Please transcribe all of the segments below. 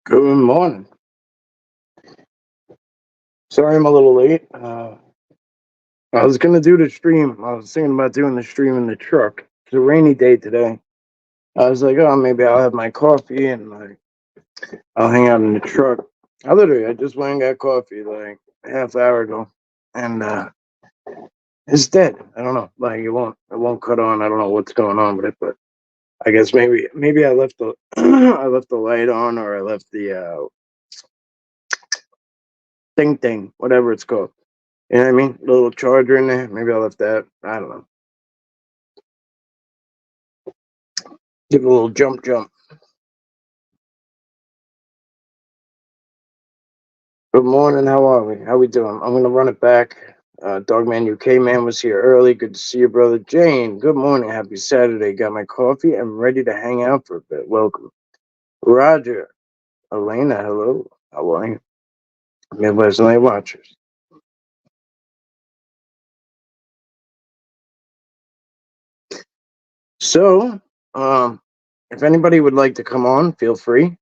Good morning. Sorry I'm a little late. I was gonna do the stream. I was thinking about doing the stream in the truck. It's a rainy day today. I was like, oh, maybe I'll have my coffee and I'll hang out in the truck. I just went and got coffee like a half hour ago, and it's dead. I don't know. Like it won't cut on. I don't know what's going on with it, but I guess maybe I left the I left the light on, or I left the thing, whatever it's called. You know what I mean? The little charger in there. Maybe I left that. I don't know. Give it a little jump. Good morning. How are we? How we doing? I'm gonna run it back. Dogman UK man was here early. Good to see you, brother. Jane. Good morning. Happy Saturday. Got my coffee. I'm ready to hang out for a bit. Welcome, Roger. Elena. Hello. How are you? Midwest Night Watchers. So, if anybody would like to come on, feel free.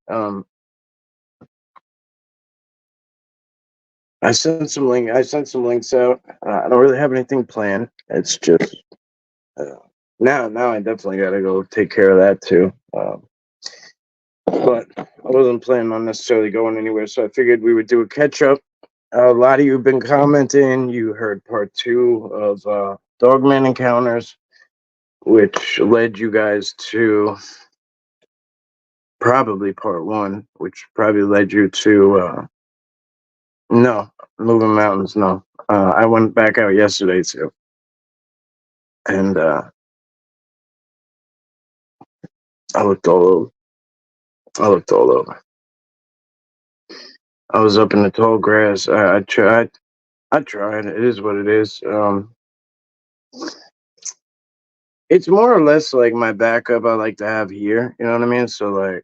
I sent some links out. I don't really have anything planned. It's just uh, now I definitely got to go take care of that too. But I wasn't planning on necessarily going anywhere, so I figured we would do a catch up. A lot of you have been commenting. You heard part two of Dogman Encounters, which led you guys to probably part one, which probably led you to no, Moving Mountains. No, I went back out yesterday too, and I looked all over. I looked all over. I was up in the tall grass. I tried. I tried. It is what it is. It's more or less like my backup I like to have here. You know what I mean? So like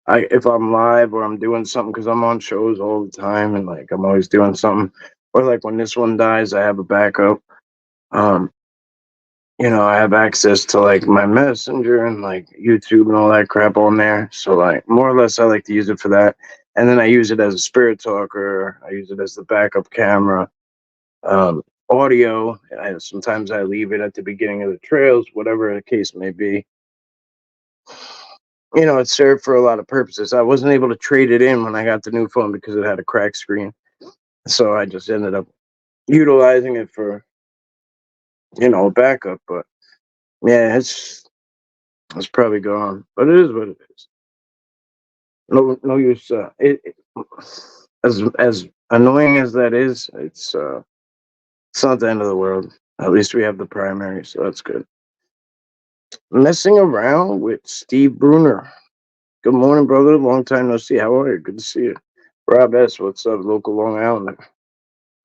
I if I'm live or I'm doing something, because I'm on shows all the time and like I'm always doing something. Or like when this one dies, I have a backup. Um, I have access to like my messenger and like YouTube and all that crap on there. So like more or less I like to use it for that. And then I use it as a spirit talker. I use it as the backup camera. Audio. Sometimes I leave it at the beginning of the trails, whatever the case may be. It served for a lot of purposes. I wasn't able to trade it in when I got the new phone because it had a cracked screen. So I just ended up utilizing it for, a backup. But yeah, it's probably gone. But it is what it is. No use. As annoying as that is, it's not the end of the world. At least we have the primary, so that's good. Messing around with Steve Bruner. Good morning, brother. Long time no see. How are you? Good to see you. Rob S. What's up, local Long Island?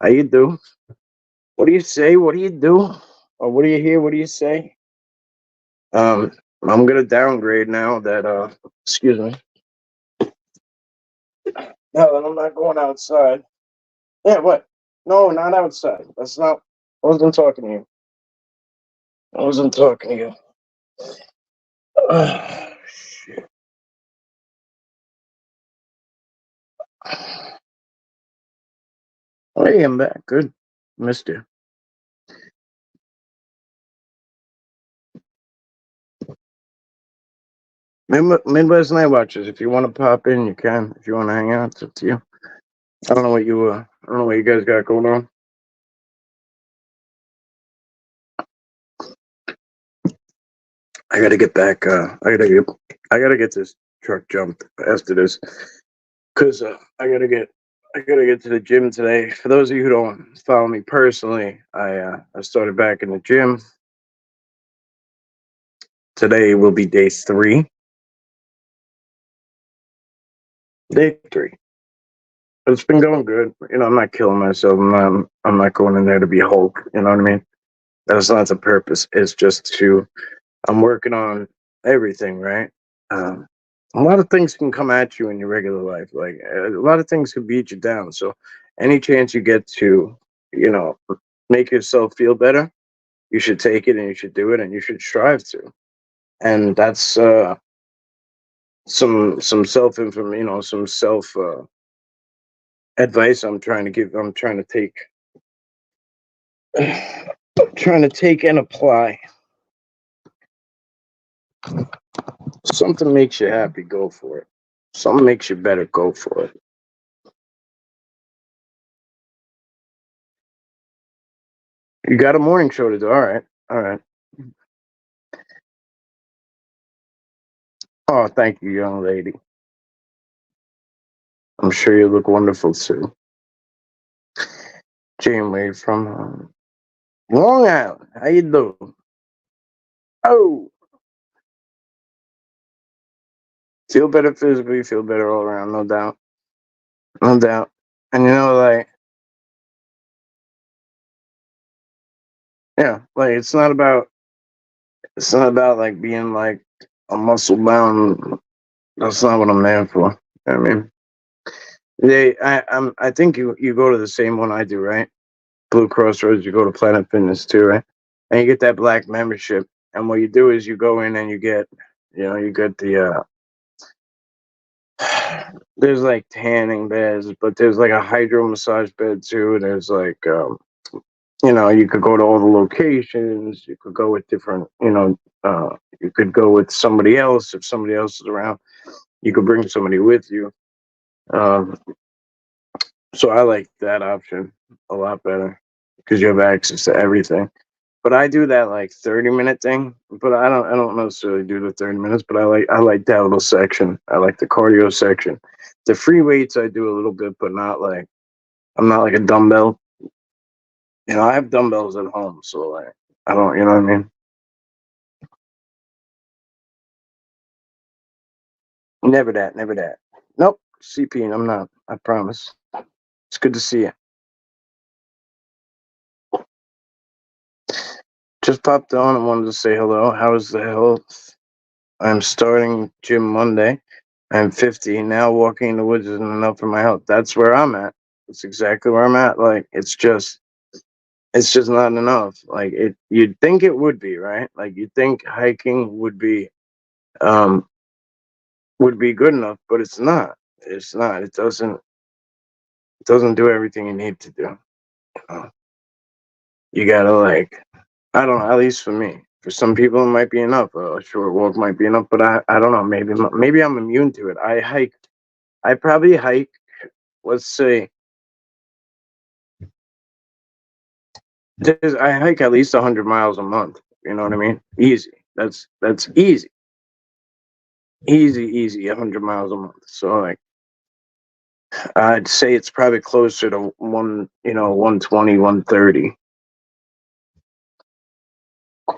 How you do? What do you say? What do you do? Or what do you hear? What do you say? Um, I'm gonna downgrade now that excuse me. Now that I'm not going outside. Yeah, what? No, not outside. That's not I wasn't talking to you. I wasn't talking to you. Shit. Hey, I'm back. Good. Missed you. Midwest Night Watchers. If you want to pop in, you can. If you want to hang out, it's up to you. I don't know what you guys got going on. I gotta get back. I gotta get this truck jumped after this, cause I gotta get to the gym today. For those of you who don't follow me personally, I started back in the gym. Today will be day three. Day three. It's been going good. I'm not killing myself. I'm not going in there to be Hulk. You know what I mean? That's not the purpose. It's just to. I'm working on everything, right? Um, a lot of things can come at you in your regular life. Like a lot of things can beat you down. So any chance you get to, you know, make yourself feel better, you should take it and you should do it and you should strive to. And some self information, some self advice. I'm trying to take, trying to take and apply. Something makes you happy, go for it. Something makes you better, go for it. You got a morning show to do. All right. All right. Oh, thank you, young lady. I'm sure you look wonderful too. Janeway from Long Island. How you doing? Oh, feel better physically, feel better all around, no doubt. No doubt. And like, yeah, like it's not about like being like a muscle bound. That's not what I'm there for. I mean, I think you go to the same one I do, right? Blue Crossroads. You go to Planet Fitness too, right? And you get that black membership. And what you do is you go in and you get the there's like tanning beds, but there's like a hydro massage bed too. There's like you could go to all the locations. You could go with different, you could go with somebody else if somebody else is around. You could bring somebody with you. Um, so I like that option a lot better because you have access to everything. But I do that like 30-minute thing. But I don't necessarily do the 30 minutes. But I like that little section. I like the cardio section. The free weights I do a little bit, but not like I'm not like a dumbbell. I have dumbbells at home, so like I don't. You know what I mean? Never that. Never that. Nope. CP. I'm not. I promise. It's good to see you. Just popped on and wanted to say hello. How's the health? I'm starting gym Monday. I'm 50 now. Walking in the woods isn't enough for my health. That's where I'm at. That's exactly where I'm at. Like it's just not enough. Like you'd think it would be, right? Like you'd think hiking um would be good enough, but it's not. It's not. It doesn't do everything you need to do. Uh, You gotta like, I don't know. At least for me, for some people it might be enough. A short walk might be enough, but I don't know. Maybe I'm immune to it. I probably hike. Let's say I hike at least 100 miles a month. You know what I mean? Easy. That's easy, easy. 100 miles a month. So like, I'd say it's probably closer to 120, 130.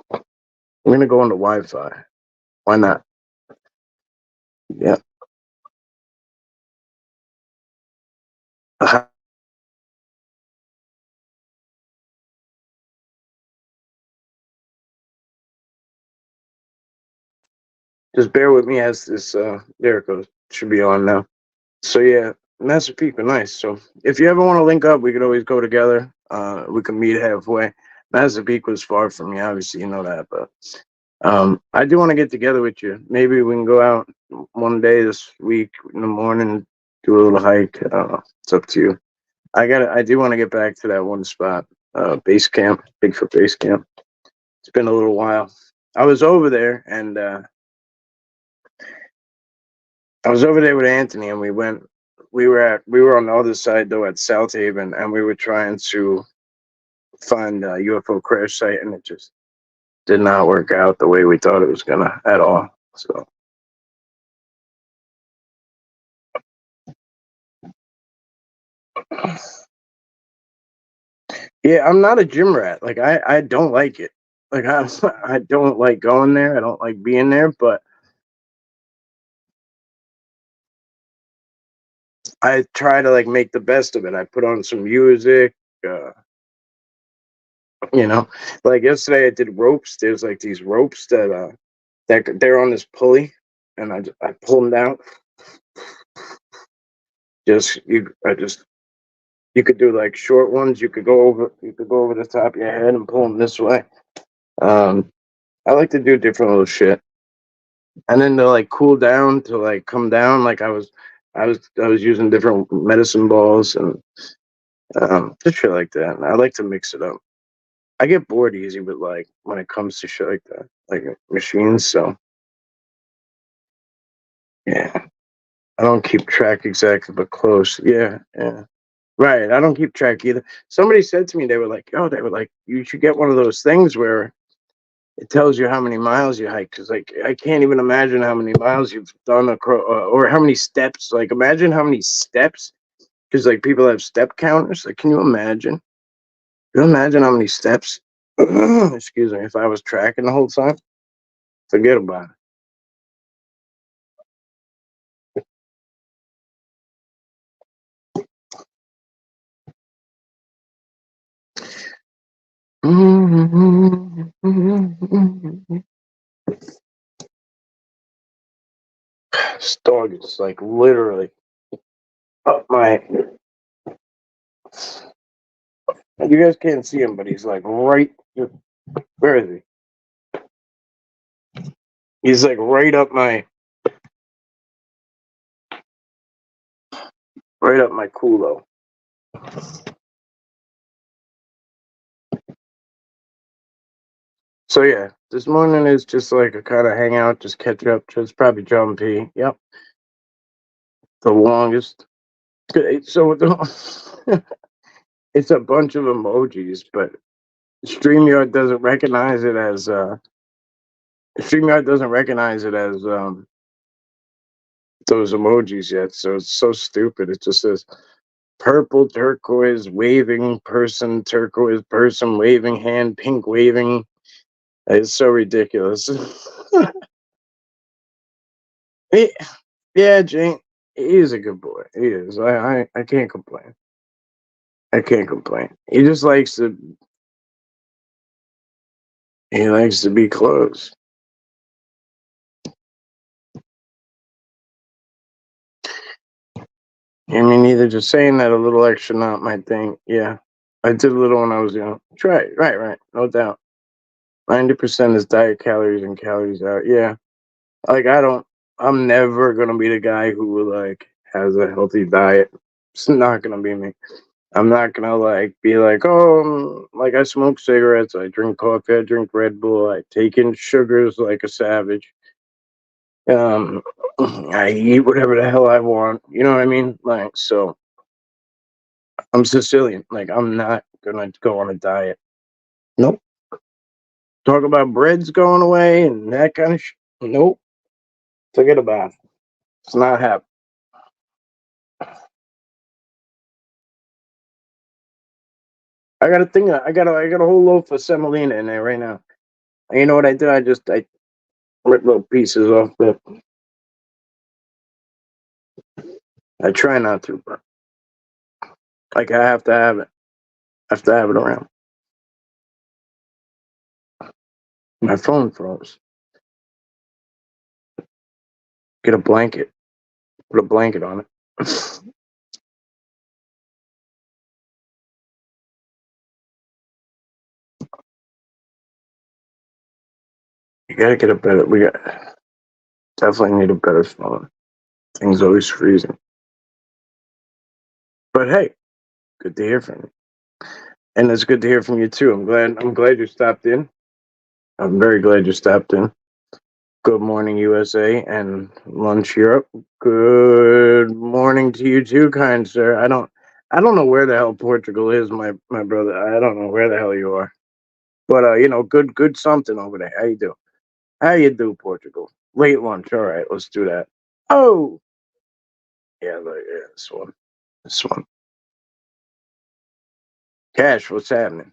I'm gonna go on the Wi-Fi. Why not? Yeah. Just bear with me as this there it goes. Should be on now. So yeah, Master Peak were nice. So if you ever want to link up, we could always go together. We could meet halfway. Master Peak was far from me, obviously you know that, but I do want to get together with you. Maybe we can go out one day this week in the morning, do a little hike. It's up to you. I do want to get back to that one spot, base camp, Bigfoot base camp. It's been a little while. I was over there and I was over there with Anthony, and we went. We were on the other side though at South Haven, and we were trying to find a UFO crash site, and it just did not work out the way we thought it was gonna at all. So yeah, I'm not a gym rat. Like I don't like it. Like I don't like going there. I don't like being there. But I try to like make the best of it. I put on some music. Uh, you know, like yesterday I did ropes. There's like these ropes that they're on this pulley, and I pull them down. You could do like short ones. You could go over the top of your head and pull them this way. Um, I like to do different little shit. and then to like cool down to like come down, like I was using different medicine balls and just shit like that. And I like to mix it up. I get bored easy with like when it comes to shit like that, like machines. So yeah, I don't keep track exactly, but close. Yeah, yeah. Right. I don't keep track either. Somebody said to me, they were like, "Oh, they were like, you should get one of those things where it tells you how many miles you hike." Because like, I can't even imagine how many miles you've done across, or how many steps. Like, imagine how many steps. Because like people have step counters. Like, can you imagine? Can you imagine how many steps? Excuse me. If I was tracking the whole time, forget about it. This dog is like literally up my. You guys can't see him, but he's like right. Where is he? He's like right up my culo. So yeah, this morning is just like a kind of hangout, just catch up. Just probably John P. Yep, the longest. So it's a bunch of emojis, but StreamYard doesn't recognize it as StreamYard doesn't recognize it as those emojis yet. So it's so stupid. It just says purple turquoise waving person, turquoise person waving hand, pink waving. It's so ridiculous. He, yeah, Jane, he is a good boy. He is. I can't complain. I can't complain. He likes to be close. I mean, either just saying that a little extra not my thing. Yeah, I did a little when I was young. Right. No doubt. 90% is diet calories and calories out. Yeah, like I'm never gonna be the guy who like has a healthy diet. It's not gonna be me. I'm not gonna like be like, oh, like I smoke cigarettes, I drink coffee, I drink Red Bull, I take in sugars like a savage. Um, I eat whatever the hell I want. You know what I mean? Like, so I'm Sicilian. Like, I'm not gonna go on a diet. Nope. Talk about breads going away and that kind of shit. Nope. Forget about it. It's not happening. I got a thing. I got a whole loaf of semolina in there right now. And you know what I do? I rip little pieces off it. I try not to, but like I have to have it. I have to have it around. My phone froze. Get a blanket. Put a blanket on it. You gotta get a better. We got definitely need a better phone. Things always freezing. But hey, good to hear from you, and it's good to hear from you too. I'm glad you stopped in. I'm very glad you stopped in. Good morning, USA, and lunch Europe. Good morning to you too, kind sir. I don't know where the hell Portugal is, my brother. I don't know where the hell you are, but good something over there. How you do? How you do, Portugal? Late lunch. All right, let's do that. Oh, yeah, this one, this one. Cash, what's happening?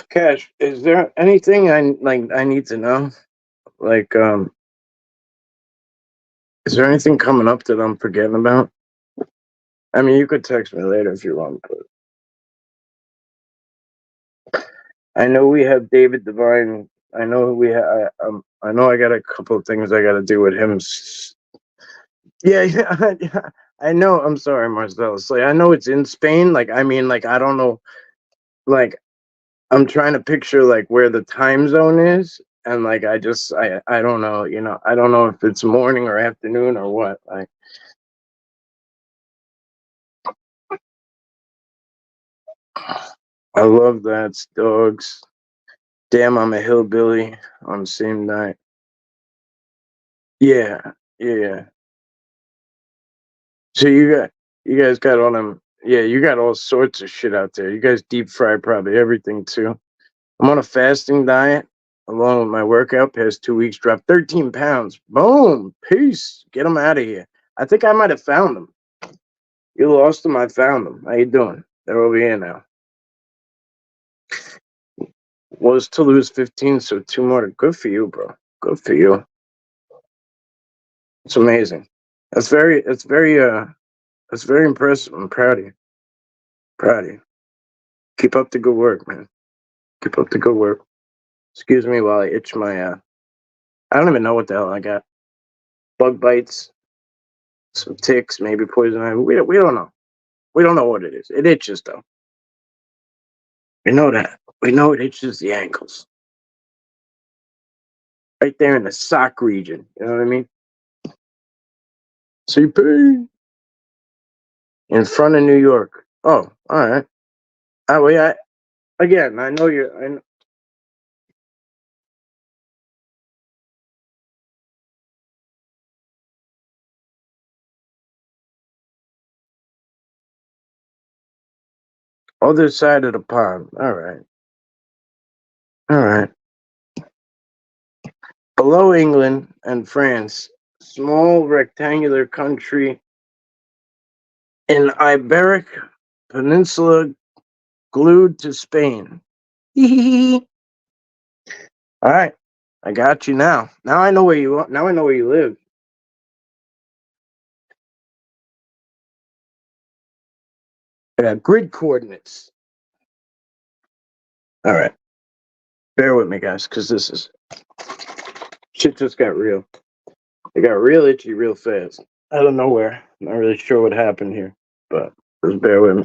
Cash, is there anything I need to know? Like, is there anything coming up that I'm forgetting about? I mean, you could text me later if you want, but I know we have David Devine. I know we have. I know I got a couple of things I got to do with him. Yeah, yeah. I know. I'm sorry, Marcellus. Like, I know it's in Spain. Like, I mean, like, I don't know. Like, I'm trying to picture like where the time zone is, and like I don't know, I don't know if it's morning or afternoon or what. Like I love that. It's dogs. Damn, I'm a hillbilly on the same night. Yeah, yeah. So you guys got all them. Yeah, you got all sorts of shit out there. You guys deep fry probably everything too. I'm on a fasting diet along with my workout. Past 2 weeks, dropped 13 pounds. Boom, peace. Get them out of here. I think I might have found them. You lost them. I found them. How you doing? They're over here now. Was to lose 15, so two more. Good for you, bro. Good for you. It's amazing. That's very impressive. I'm proud of you. Proud of you. Keep up the good work, man. Keep up the good work. Excuse me while I itch my I don't even know what the hell I got. Bug bites, some ticks, maybe poison ivy. We don't know. We don't know what it is. It itches though. We know that. We know it itches the ankles. Right there in the sock region. You know what I mean? CP in front of New York. Oh, all right. Oh, yeah. Again, I know you're. I know, other side of the pond. All right. All right. Below England and France, small rectangular country in Iberic Peninsula glued to Spain. All right. I got you now. Now I know where you are. Now I know where you live. I got grid coordinates. All right. Bear with me, guys, because this is shit just got real. It got real itchy real fast. Out of nowhere. Not really sure what happened here, but just bear with me.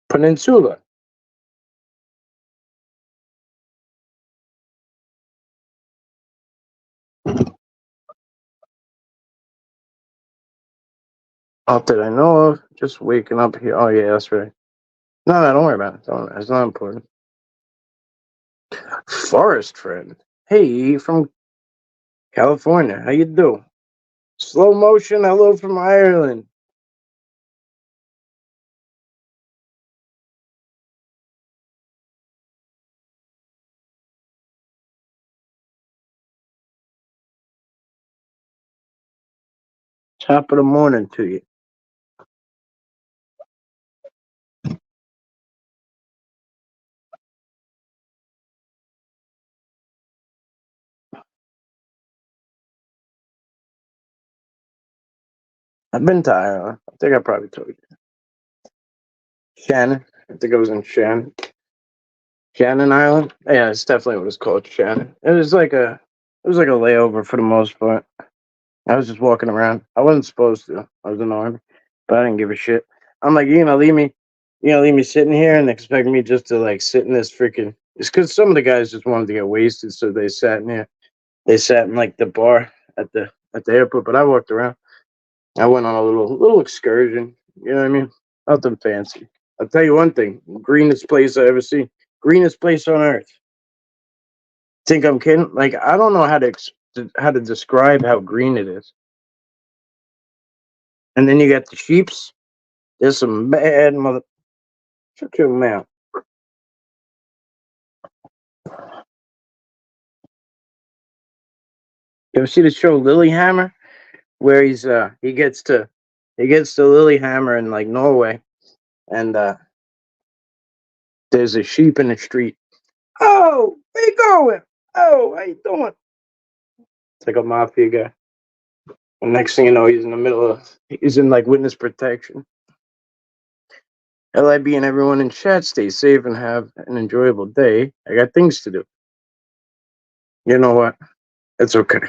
Peninsula. Not that I know of. Just waking up here. Oh, yeah, that's right. No, no, don't worry about it. Don't. It's not important. Forest friend. Hey, from California. How you do? Slow motion. Hello from Ireland. Top of the morning to you. I've been to Ireland. I think I probably told you. Shannon. I think I was in Shannon. Shannon Island. Yeah, it's definitely what it's called, Shannon. It was like a layover for the most part. I was just walking around. I wasn't supposed to. I was in the army, but I didn't give a shit. I'm like, you gonna leave me sitting here and expect me just to like sit in this freaking. It's because some of the guys just wanted to get wasted, so they sat in here. They sat in like the bar at the airport. But I walked around. I went on a little excursion. You know what I mean? Nothing fancy. I'll tell you one thing: greenest place I ever seen. Greenest place on earth. Think I'm kidding? Like I don't know how to describe how green it is. And then you got the sheeps. There's some bad mother. Shut your mouth. You ever see the show Lilyhammer, where he gets to Lilyhammer in like Norway, and there's a sheep in the street. Oh, where you going? Oh, how you doing? It's like a mafia guy. And next thing you know, he's in like witness protection. LIB and everyone in chat, stay safe and have an enjoyable day. I got things to do. You know what? It's okay.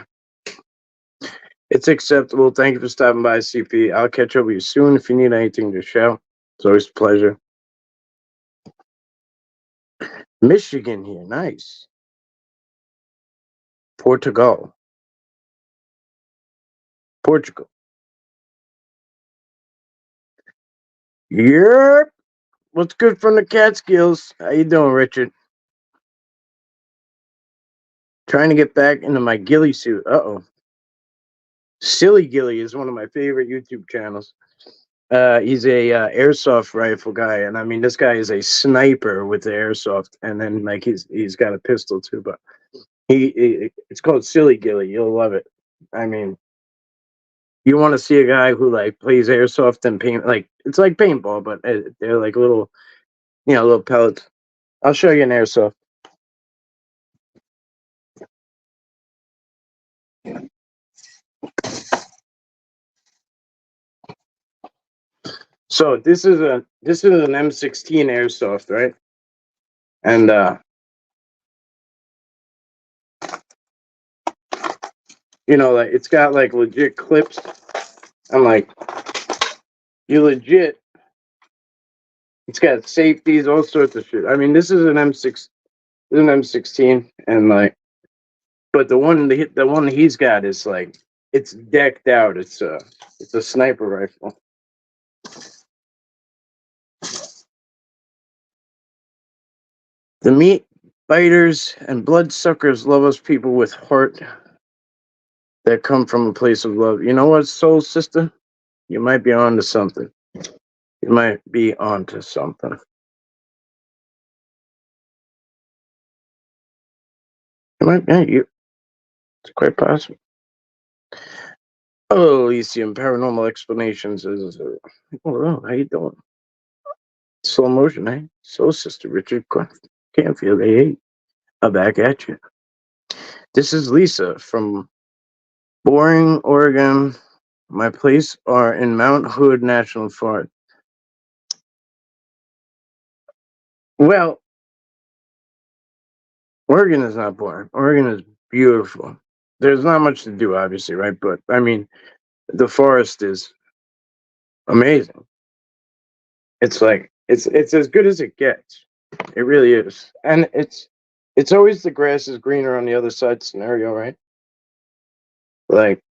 It's acceptable. Thank you for stopping by, CP. I'll catch up with you soon. If you need anything, just shout. It's always a pleasure. Michigan here, nice. Portugal, Portugal. Yep. What's good from the Catskills? How you doing, Richard? Trying to get back into my ghillie suit. Uh-oh. Silly Gilly is one of my favorite YouTube channels. He's a airsoft rifle guy, and I mean this guy is a sniper with the airsoft, and then like he's got a pistol too. But it's called Silly Gilly. You'll love it. I mean, you want to see a guy who like plays airsoft and paint, like it's like paintball, but they're like little, little pellets. I'll show you an airsoft. So this is an M16 airsoft, right? And like it's got like legit clips. I'm like, you legit. It's got safeties, all sorts of shit. I mean, this is an M6, this is an M16, and like, but the one he's got is like, it's decked out. It's a sniper rifle. The meat biters and bloodsuckers love us people with heart that come from a place of love. You know what, soul sister? You might be onto something. You might be onto something. You might, yeah, it's quite possible. Oh, Elysium Paranormal Explanations is. Oh, how you doing? Slow motion, eh? Soul Sister Richard Canfield, AA. I'm back at you. This is Lisa from Boring, Oregon. My place are in Mount Hood National Forest. Well, Oregon is not boring. Oregon is beautiful. There's not much to do, obviously, right? But I mean, the forest is amazing. It's like it's as good as it gets. It really is, and it's always the grass is greener on the other side scenario, right? Like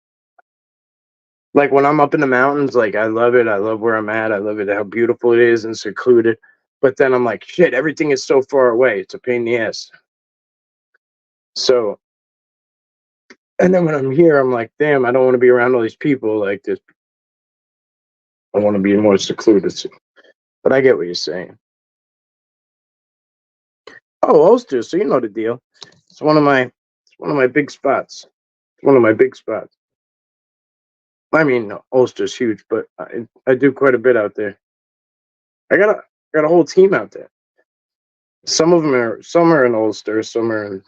like when I'm up in the mountains, like I love it. I love where I'm at. I love it how beautiful it is and secluded. But then I'm like, shit, everything is so far away. It's a pain in the ass. So, and then when I'm here, I'm like, damn, I don't want to be around all these people like this. I want to be more secluded. But I get what you're saying. Oh, Ulster. So you know the deal. It's one of my big spots. It's one of my big spots. I mean, Ulster's huge, but I do quite a bit out there. I got a whole team out there. Some are in Ulster, some are in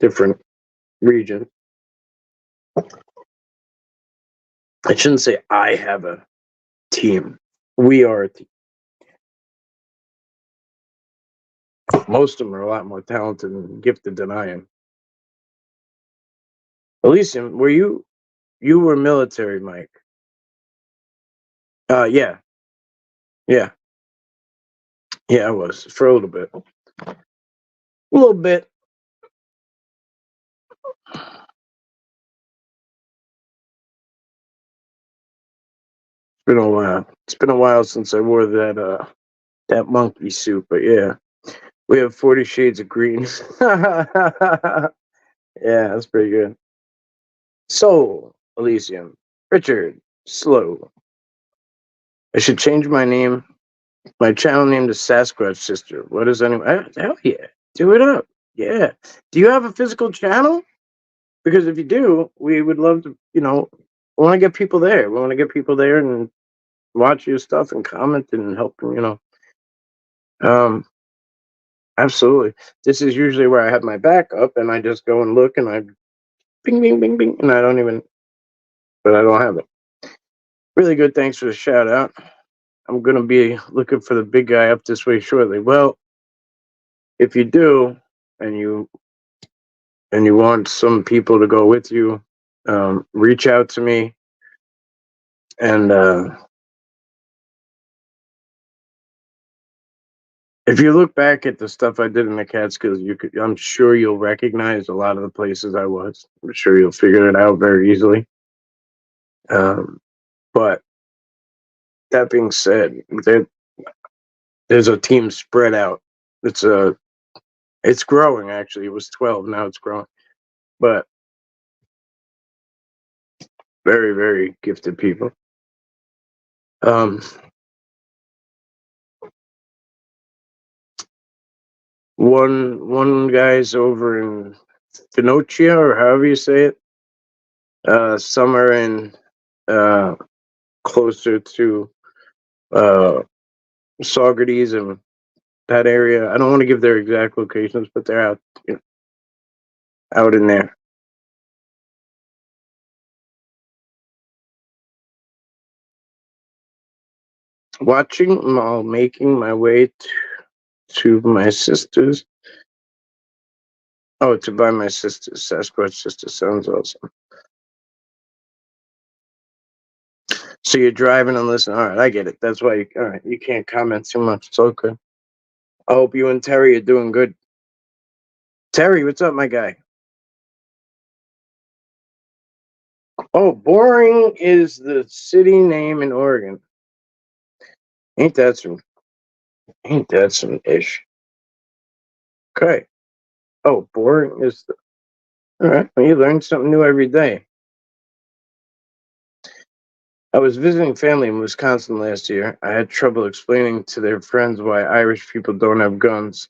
different regions. I shouldn't say I have a team. We are a team. Most of them are a lot more talented and gifted than I am. Elysium, you were military, Mike? Yeah, yeah, yeah. I was for a little bit. A little bit. It's been a while. It's been a while since I wore that monkey suit, but yeah, we have 40 Shades of Green. Yeah, that's pretty good. Soul, Elysium, Richard, Slow. I should change my channel name to Sasquatch Sister. What is anyone? Hell yeah, do it up. Yeah. Do you have a physical channel? Because if you do, we would love to. We want to get people there. We want to get people there and watch your stuff and comment and help. Um, absolutely. This is usually where I have my backup, and I just go and look, and I bing, bing, bing, bing, and I don't even, but I don't have it. Really good. Thanks for the shout out. I'm gonna be looking for the big guy up this way shortly. Well, if you do, and you want some people to go with you, reach out to me, and If you look back at the stuff I did in the Catskills, I'm sure you'll recognize a lot of the places I was. I'm sure you'll figure it out very easily. But that being said, there's a team spread out. It's growing actually. It was 12, now it's growing. But very, very gifted people. Um, one guy's over in Finocchia, or however you say it. Somewhere in uh, closer to Saugerties and that area. I don't want to give their exact locations, but they're out, out in there. Watching while making my way to my sister's. Oh, to buy my sister's Sasquatch sister. Sounds awesome. So you're driving and listening. All right, I get it. That's why all right, you can't comment too much. It's okay. I hope you and Terry are doing good. Terry, what's up, my guy? Oh, Boring is the city name in Oregon. Ain't that some ish? Okay. Oh, Boring is the. All right. Well, you learn something new every day. I was visiting family in Wisconsin last year. I had trouble explaining to their friends why Irish people don't have guns.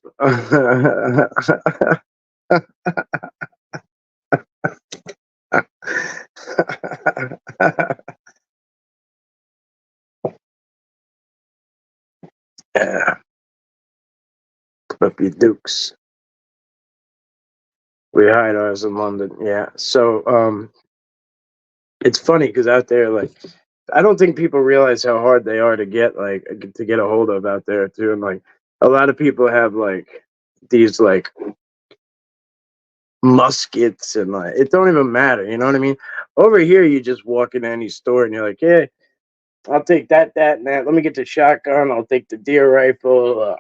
Yeah, Puppy Dukes. We hide ours in London. Yeah. So, it's funny because out there, like, I don't think people realize how hard they are to get, like, to get a hold of out there too. And like, a lot of people have like these like muskets and like it don't even matter. You know what I mean? Over here, you just walk into any store and you're like, yeah, I'll take that, and that. Let me get the shotgun. I'll take the deer rifle.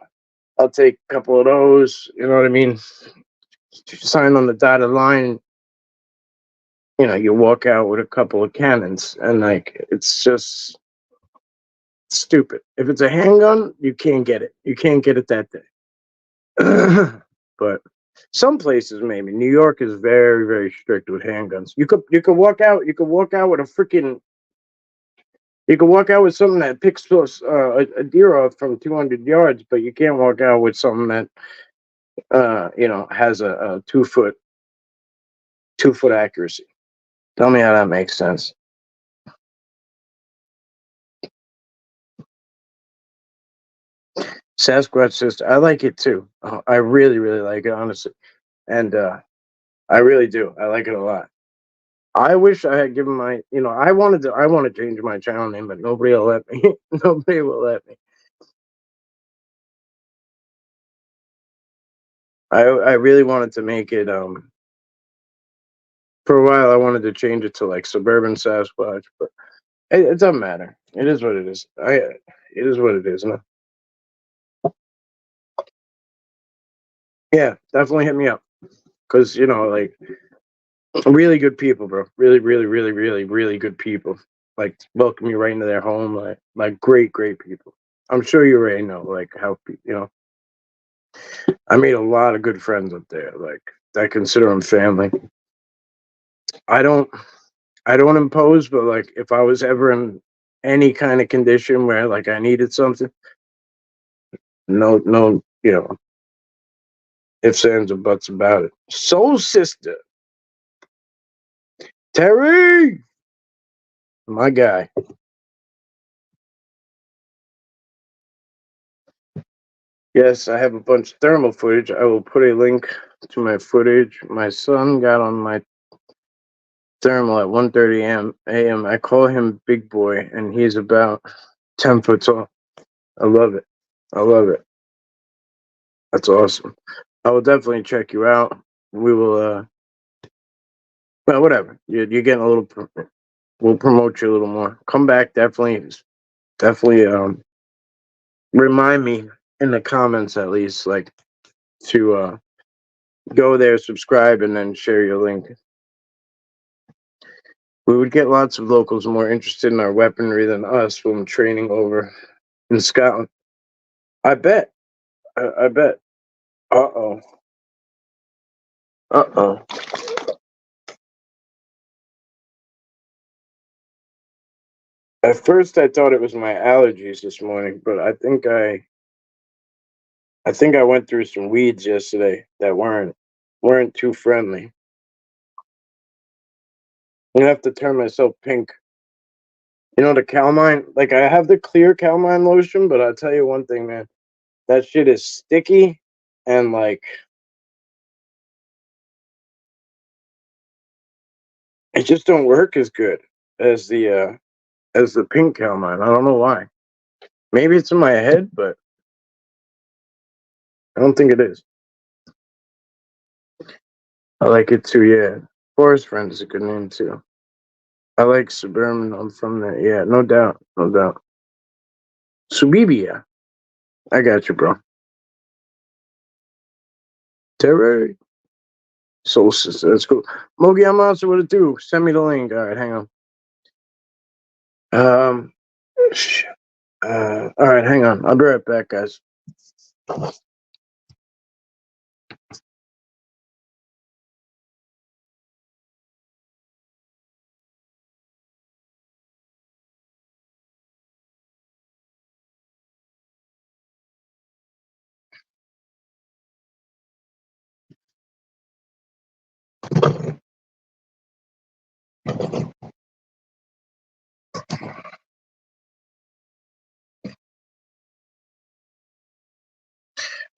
I'll take a couple of those. You know what I mean? Sign on the dotted line. You walk out with a couple of cannons, and like it's just stupid. If it's a handgun, you can't get it. You can't get it that day. But some places, maybe New York is very, very strict with handguns. You could walk out. You could walk out with a freaking. You could walk out with something that picks a deer off from 200 yards, but you can't walk out with something that has a 2 foot accuracy. Tell me how that makes sense. Sasquatch sister, I like it too. I really, really like it, honestly, and I really do. I like it a lot. I wish I had given I want to change my channel name, but nobody will let me. Nobody will let me. I really wanted to make it. For a while, I wanted to change it to like Suburban Sasquatch, but it doesn't matter. It is what it is. It is what it is. No? Yeah, definitely hit me up because like really good people, bro. Really, really, really, really, really good people. Like welcome you right into their home. Like great, great people. I'm sure you already know like how I made a lot of good friends up there. Like I consider them family. I don't I don't impose, but like if I was ever in any kind of condition where like I needed something, no, ifs, ands, or buts about it. Soul sister, Terry, my guy. Yes, I have a bunch of thermal footage. I will put a link to my footage. My son got on my thermal at 1:30 a.m. I call him Big Boy, and he's about 10 foot tall. I love it. I love it. That's awesome. I will definitely check you out. We will, well, whatever. You're getting a little, we'll promote you a little more. Come back, definitely, definitely, remind me in the comments at least, like to go there, subscribe, and then share your link. We would get lots of locals more interested in our weaponry than us from training over in Scotland. I bet. I bet. Uh-oh. Uh-oh. At first I thought it was my allergies this morning, but I think I went through some weeds yesterday that weren't too friendly. I'm gonna have to turn myself pink. You know the Calmine, like I have the clear Calmine lotion, but I'll tell you one thing, man. That shit is sticky and like it just don't work as good as the pink Calmine. I don't know why. Maybe it's in my head, but I don't think it is. I like it too, yeah. Forest Friend is a good name too. I like Suburban. I'm from there. Yeah, no doubt. No doubt. Subibia. I got you, bro. Terry. Soul Sister. That's cool. Mogi, I'm out. So what to do? Send me the link. All right, hang on. Shit. All right, hang on. I'll be right back, guys.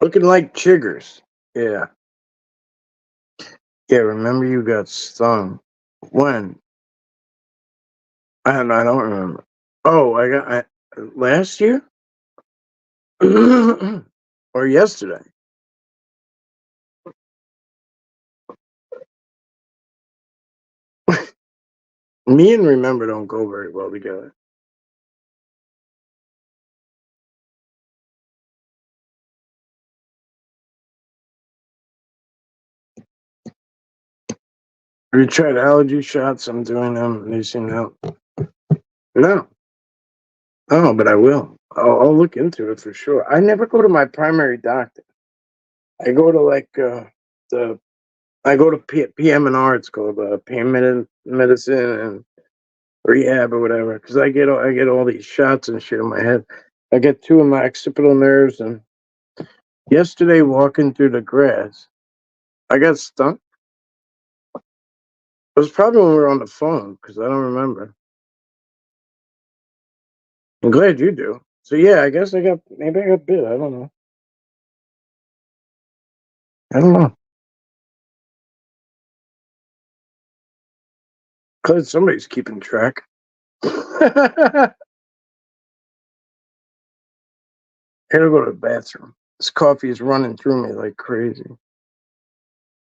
Looking like chiggers. Yeah. Yeah, remember you got stung. When? I don't remember. Oh, last year? Or yesterday? Me and remember don't go very well together. Have you tried allergy shots? I'm doing them. They seem to help. No. Oh, but I will. I'll look into it for sure. I never go to my primary doctor. I go to like the I go to PM&R. It's called pain medicine and rehab or whatever. Because I get all these shots and shit in my head. I get two in my occipital nerves. And yesterday, walking through the grass, I got stung. It was probably when we were on the phone because I don't remember. I'm glad you do. So yeah, I guess maybe I got bit. I don't know. I don't know. Glad somebody's keeping track. I gotta go to the bathroom. This coffee is running through me like crazy.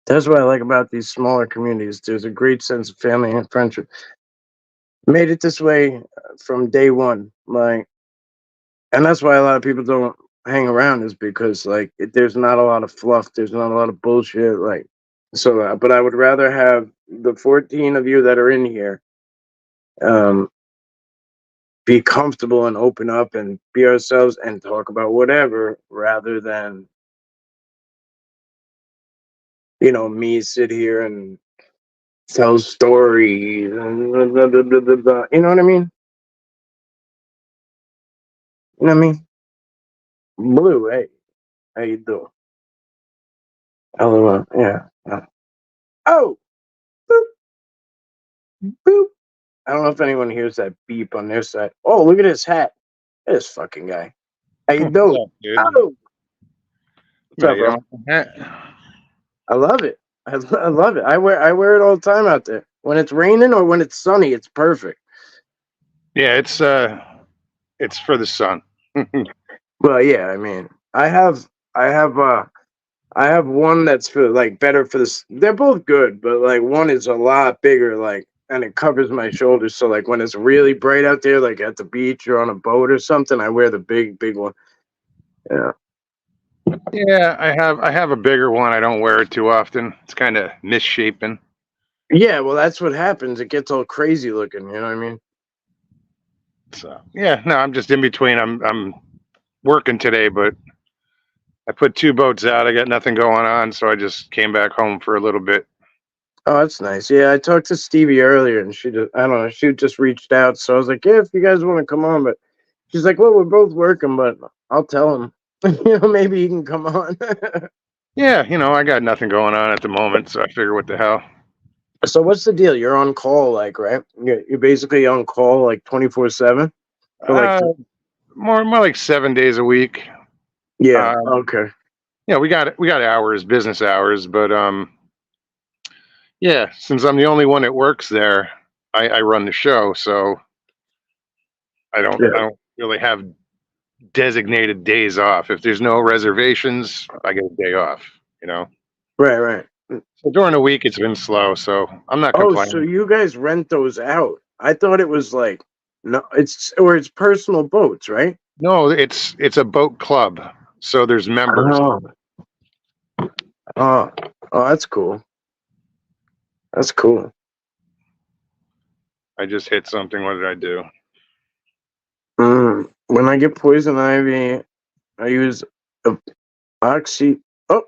That's what I like about these smaller communities. There's a great sense of family and friendship. Made it this way from day one. Like, and that's why a lot of people don't hang around is because like there's not a lot of fluff. There's not a lot of bullshit. Like, so, but I would rather have the 14 of you that are in here, be comfortable and open up and be ourselves and talk about whatever rather than me sit here and tell stories and blah, blah, blah, blah, blah. You know what I mean? You know what I mean? Blue, hey, how you doing? LOL, yeah. Oh, boop, boop. I don't know if anyone hears that beep on their side. Oh, look at his hat. This fucking guy. How you doing? Up, dude? Oh, what's up, bro? I love it. I love it. I wear it all the time out there. When it's raining or when it's sunny, it's perfect. Yeah, it's for the sun. Well, yeah, I mean, I have one that's for like better for this. They're both good, but like one is a lot bigger, like, and it covers my shoulders. So like when it's really bright out there, like at the beach or on a boat or something, I wear the big one. Yeah. Yeah, I have a bigger one. I don't wear it too often. It's kind of misshapen. Yeah, well, that's what happens. It gets all crazy looking. You know what I mean? So yeah, no, I'm just in between. I'm working today, but I put two boats out. I got nothing going on, so I just came back home for a little bit. Oh, that's nice. Yeah, I talked to Stevie earlier, and I don't know, she just reached out. So I was like, yeah, if you guys want to come on, but she's like, well, we're both working, but I'll tell him. Maybe he can come on. Yeah, I got nothing going on at the moment, so I figure what the hell. So what's the deal? You're on call, like, right? You're basically on call, like 24/7, for like, Uh, more like 7 days a week. yeah, Um, okay, we got hours, business hours, but yeah, since I'm the only one that works there, I run the show, so I don't yeah, I don't really have designated days off. If there's no reservations, I get a day off. You know. right, right. So during the week, it's been slow, so I'm not Oh, so complaining. you guys rent those out? I thought it was like, no, it's personal boats, right? No, it's a boat club, so there's members. Oh, oh, oh, that's cool. That's cool. I just hit something. What did I do? When I get poison ivy, I use a oxy. Oh,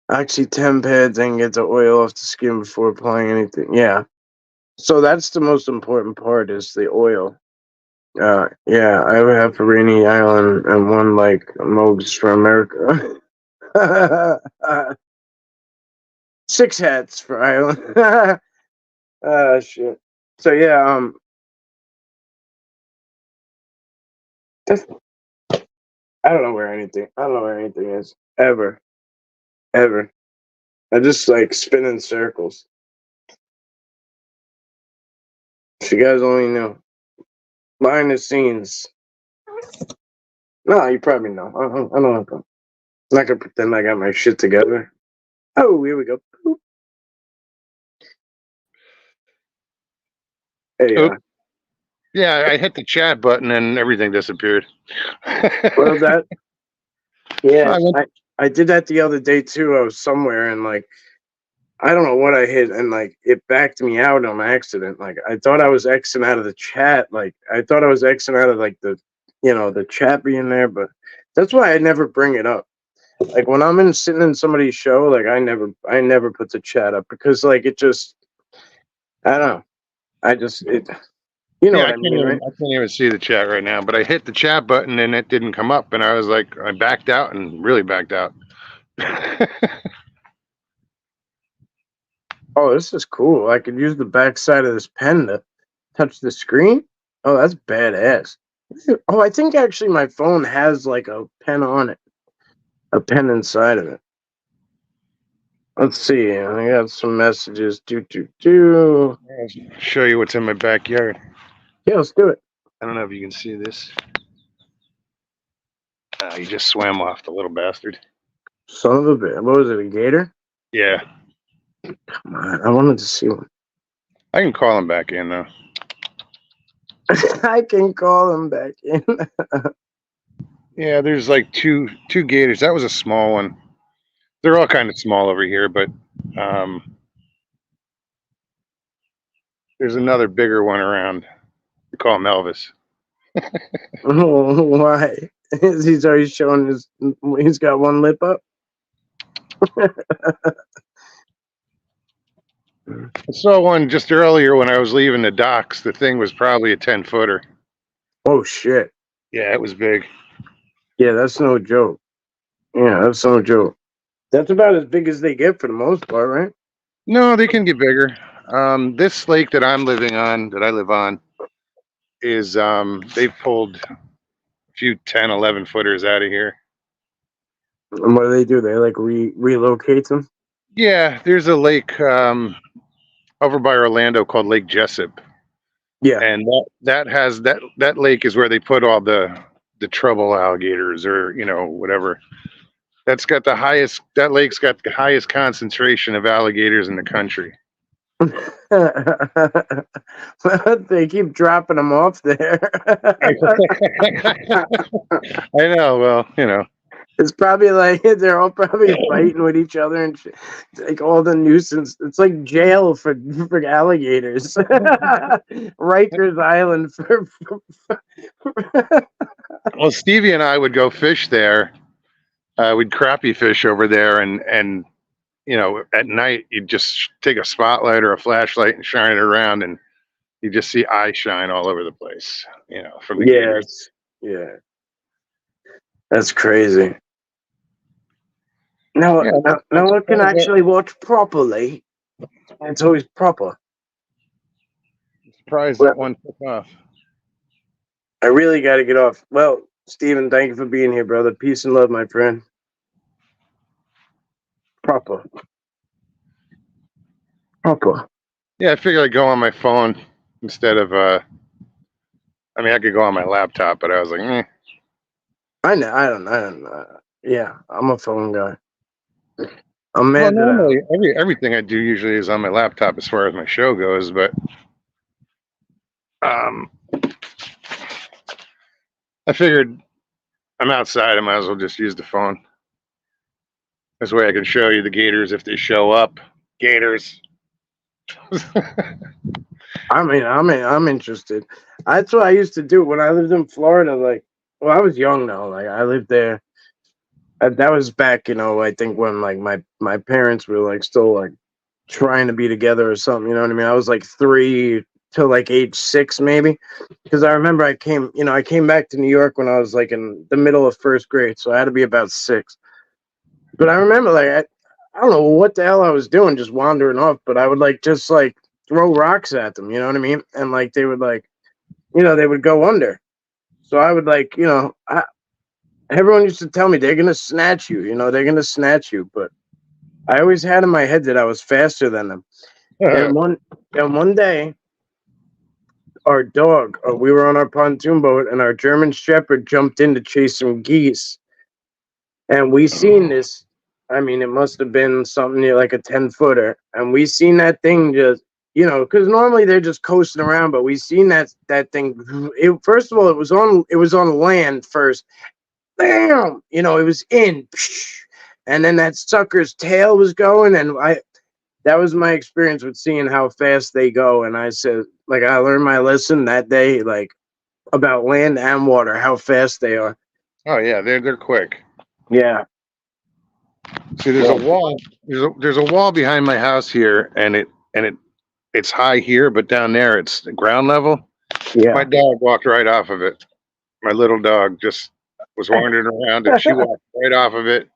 oxy 10 pads and get the oil off the skin before applying anything. Yeah. So that's the most important part is the oil. Yeah, I would have for Rainy Island and one like Mogs for America. Six hats for Ireland. Shit. So yeah, that's, I don't know where anything. I don't know where anything is ever, ever. I just like spin in circles. If you guys only knew behind the scenes. No, you probably know. I don't know. I'm not gonna pretend I got my shit together. Oh, here we go. There you Oop. are. Yeah, I hit the chat button and everything disappeared. Well, that yeah, I went, I did that the other day too. I was somewhere and like I don't know what I hit and like it backed me out on accident. Like I thought I was Xing out of the chat. Like I thought I was Xing out of like the chat being there, but that's why I never bring it up. Like when I'm sitting in somebody's show, like I never put the chat up because like it just I don't know. I just it you know yeah, what I mean, right? I can't even see the chat right now. But I hit the chat button and it didn't come up, and I was like, I backed out and really backed out. Oh, this is cool. I could use the backside of this pen to touch the screen. Oh, that's badass. Oh, I think actually my phone has like a pen on it, a pen inside of it. Let's see. I got some messages. Do. I'll show you what's in my backyard. Yeah, let's do it. I don't know if you can see this. He just swam off, the little bastard. Son of a bitch. What was it, a gator? Yeah, Come on, I wanted to see one. I can call him back in though. I can call him back in. Yeah, there's like two gators. That was a small one. They're all kind of small over here, but there's another bigger one around. We call him Elvis. Why? He's already showing he's got one lip up. I saw one just earlier when I was leaving the docks. The thing was probably a 10-footer. Oh shit. Yeah, it was big. Yeah, that's no joke. Yeah, that's no joke. That's about as big as they get for the most part, right? No, they can get bigger. This lake that I'm living on, that I live on, is they've pulled a few 10, 11 footers out of here. And what do? They like relocate them? Yeah, there's a lake over by Orlando called Lake Jessup, Yeah. and that lake is where they put all the trouble alligators, or whatever. That lake's got the highest concentration of alligators in the country. They keep dropping them off there. I know. Well, It's probably like they're all probably fighting with each other and shit. It's like all the nuisance. It's like jail for alligators. Rikers Island Well, Stevie and I would go fish there. We'd crappie fish over there, and you know, at night you'd just take a spotlight or a flashlight and shine it around, and you just see eye shine all over the place. You know, from the gators. Yes. Yeah. That's crazy. No, Yeah, no one can actually watch properly. It's always proper. I'm surprised Well, that one took off. I really got to get off. Well, Steven, thank you for being here, brother. Peace and love, my friend. Proper. Proper. Yeah, I figured I'd go on my phone instead of. I mean, I could go on my laptop, but I was like, I know. I don't know. Yeah, I'm a phone guy. I'm Well, mad that normally everything I do usually is on my laptop as far as my show goes, but I figured I'm outside. I might as well just use the phone. This way I can show you the gators if they show up. Gators. I'm interested. That's what I used to do when I lived in Florida. Like, well, I was young though. Like, I lived there. That was back, you know, I think when like my parents were like still like trying to be together or something. You know what I mean? I was like 3 to like age 6 maybe, because I remember I came back to New York when I was like in the middle of first grade, so I had to be about 6. But I remember like I don't know what the hell I was doing, just wandering off. But I would like just like throw rocks at them. You know what I mean? And like they would like, you know, they would go under. So I would like, you know, everyone used to tell me they're gonna snatch you. You know, they're gonna snatch you. But I always had in my head that I was faster than them. And one day, our dog, we were on our pontoon boat, and our German Shepherd jumped in to chase some geese. And we seen this. I mean, it must have been something near like a 10-footer. And we seen that thing just, you know, because normally they're just coasting around, but we seen that thing. First of all, it was on land first. Bam! You know, it was in. And then that sucker's tail was going, and that was my experience with seeing how fast they go. And I said, like, I learned my lesson that day, like, about land and water, how fast they are. Oh yeah, they're quick. Yeah. See, there's a wall. There's a wall behind my house here, and it's high here, but down there it's ground level. Yeah. My dog walked right off of it. My little dog just was wandering around, and she walked right off of it.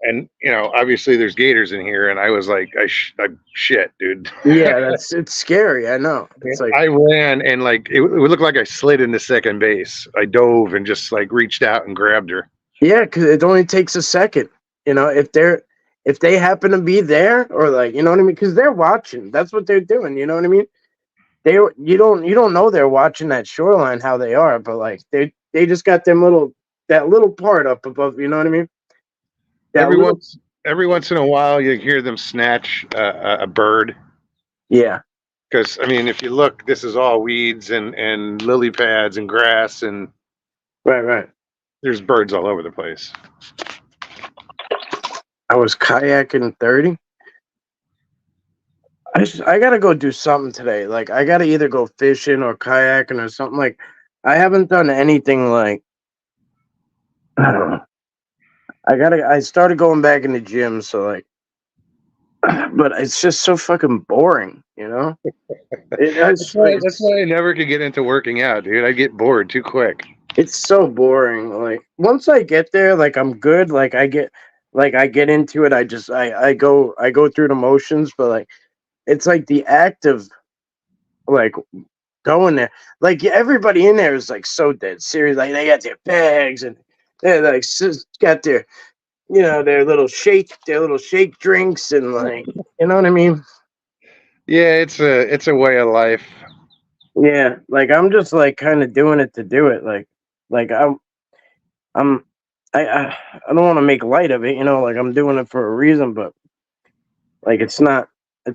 And you know, obviously there's gators in here, and I was like, I shit, dude. Yeah, it's scary. I know. It's like I ran, and like it would look like I slid into second base. I dove and just like reached out and grabbed her. yeah, because it only takes a second. You know, if they happen to be there, or like, you know what I mean, because they're watching. That's what they're doing. You know what I mean? You don't know they're watching that shoreline how they are, but like they just got that little part up above. You know what I mean? Every once in a while, you hear them snatch a bird. Yeah. Because I mean, if you look, this is all weeds and lily pads and grass, and Right. there's birds all over the place. I was kayaking 30. I gotta go do something today. Like, I gotta either go fishing or kayaking or something. Like, I haven't done anything like, I don't know. I started going back in the gym, so like, but it's just so fucking boring, you know? That's why I never could get into working out, dude. I get bored too quick. It's so boring. Like, once I get there, like, I'm good. Like, I get into it. I go through the motions, but like, it's like the act of like going there. Like, everybody in there is like so dead serious. Like, they got their bags and they're like got their, you know, their little shake drinks, and like, you know what I mean? Yeah, it's a way of life. Yeah, like, I'm just like kind of doing it to do it. Like I'm I don't want to make light of it, you know, like, I'm doing it for a reason, but like, it's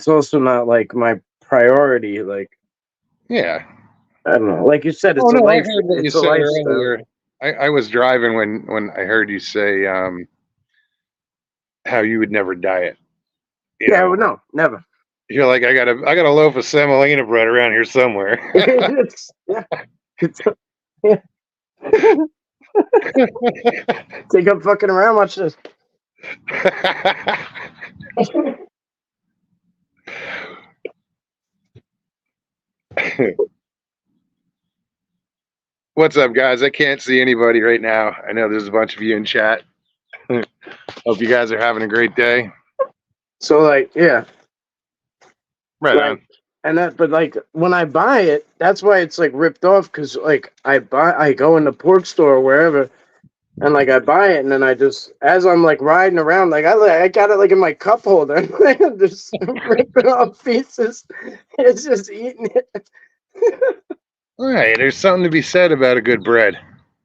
also not like my priority. Like, Yeah. I don't know. Like you said, it's Oh a no, I life. heard what you It's a said lifestyle. earlier. I was driving when I heard you say how you would never diet. You Yeah, know, well, no, never. you're like, I got a loaf of semolina bread around here somewhere. It's, yeah, it's, yeah. Take up fucking around. Watch this. What's up, guys? I can't see anybody right now. I know there's a bunch of you in chat. Hope you guys are having a great day. So like, yeah, Right like, on. and that, but like when I buy it, that's why it's like ripped off because like I go in the pork store or wherever, and like I buy it, and then I just as I'm like riding around, like I got it like in my cup holder, and I'm just ripping off pieces. It's just eating it. All right, there's something to be said about a good bread.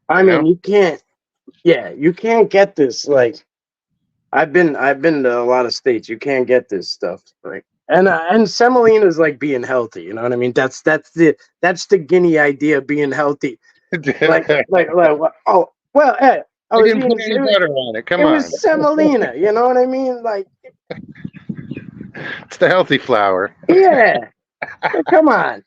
I mean, you can't. Yeah, you can't get this. Like I've been to a lot of states. You can't get this stuff. Like and semolina is like being healthy. You know what I mean? That's the Guinea idea of being healthy. Oh well, hey, I You was can eating, put any butter on it. Come it on. was semolina. You know what I mean? Like It's the healthy flour. yeah, come on.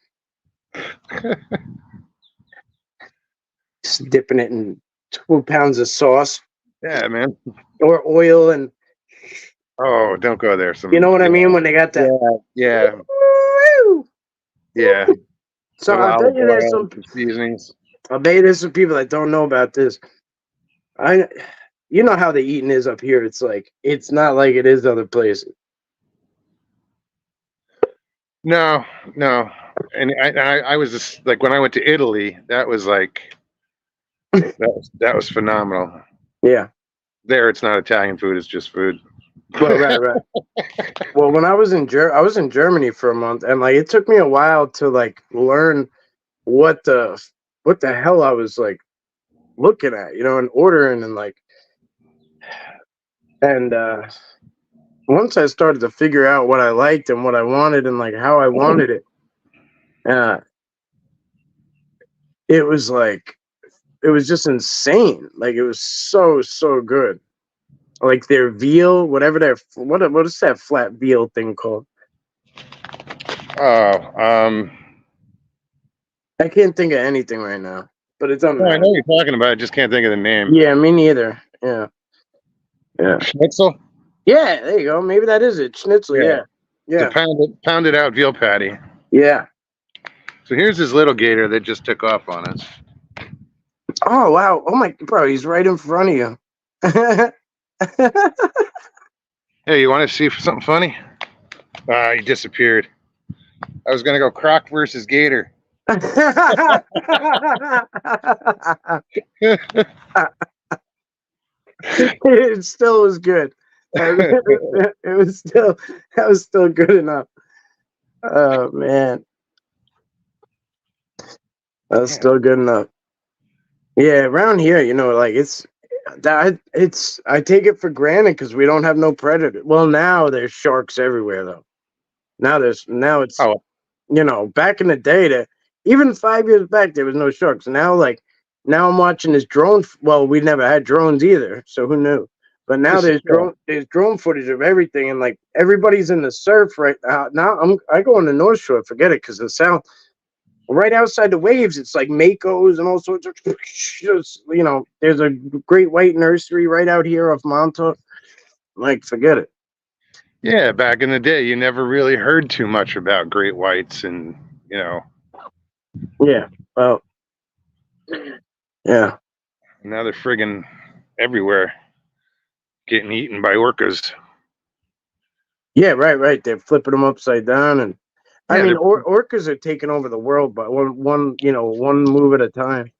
Just dipping it in 2 pounds of sauce Yeah, man. or oil, and Oh, don't go there. you know what I mean when they got that. Yeah. Woo! Yeah. So Little I bet olive you there's oil, some. seasonings. I bet you there's some people that don't know about this. You know how the eating is up here. It's like it's not like it is other places. No, no. And I was just like when I went to Italy, that was like that was phenomenal. Yeah. There, it's not Italian food; it's just food. Well, right. Well, when I was in Germany for a month, and like it took me a while to like learn what the hell I was like looking at, and ordering and like, and once I started to figure out what I liked and what I wanted and like how I wanted it, it was like it was just insane. Like it was so good. Like their veal, whatever their what is that flat veal thing called? Oh, I can't think of anything right now, but it's on. I know what you're talking about. I just can't think of the name. Yeah, me neither. Yeah. Schnitzel. Yeah, there you go. Maybe that is it. Schnitzel. Yeah. It's a pounded out veal patty. Yeah. So here's this little gator that just took off on us. Oh wow. Oh my bro, he's right in front of you. Hey, you want to see something funny? He disappeared. I was gonna go Croc versus Gator. It still was good. It was still good enough. Oh man. That was still good enough. Yeah, around here, like I take it for granted because we don't have no predator. Well, now there's sharks everywhere though. Now it's back in the day that even 5 years back there was no sharks. Now I'm watching this drone. Well, we never had drones either, so who knew? But now there's drone footage of everything, and like everybody's in the surf right now. Now I go on the North Shore, forget it, because the South, right outside the waves, it's like Makos and all sorts of. There's a great white nursery right out here off Montauk. Like, forget it. Yeah, back in the day, you never really heard too much about great whites, and Yeah. Well. Yeah. Now they're friggin' everywhere, getting eaten by orcas. Yeah, right. They're flipping them upside down, and I mean, orcas are taking over the world, but one move at a time.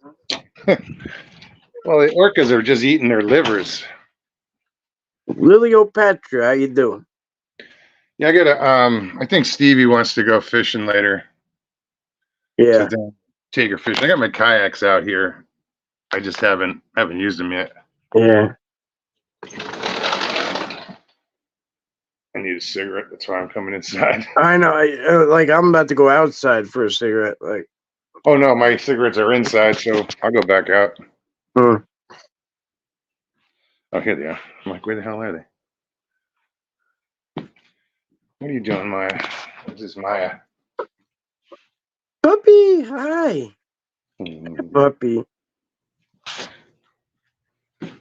Well, the orcas are just eating their livers. Liliopatra, how you doing? Yeah, I gotta. I think Stevie wants to go fishing later. Yeah. Take her fishing. I got my kayaks out here. I just haven't used them yet. Yeah. I need a cigarette. That's why I'm coming inside. I know. I'm about to go outside for a cigarette. Like. Oh no, my cigarettes are inside, so I'll go back out. Hmm. Oh, here they are. I'm like, where the hell are they? What are you doing, Maya? This is Maya. Puppy, hi, puppy. Let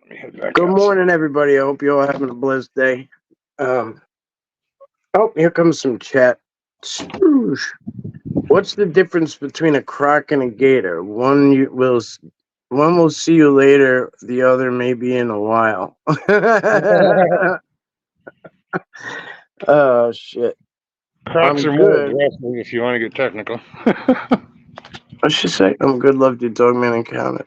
me head back Good outside. morning, everybody. I hope you're all having a blessed day. Oh, here comes some chat. Spoosh. What's the difference between a croc and a gator? One will see you later. The other maybe in a while. Oh shit! Crocs I'm are more good. aggressive if you want to get technical. What's she say? I'm good. Loved your dog man encounter.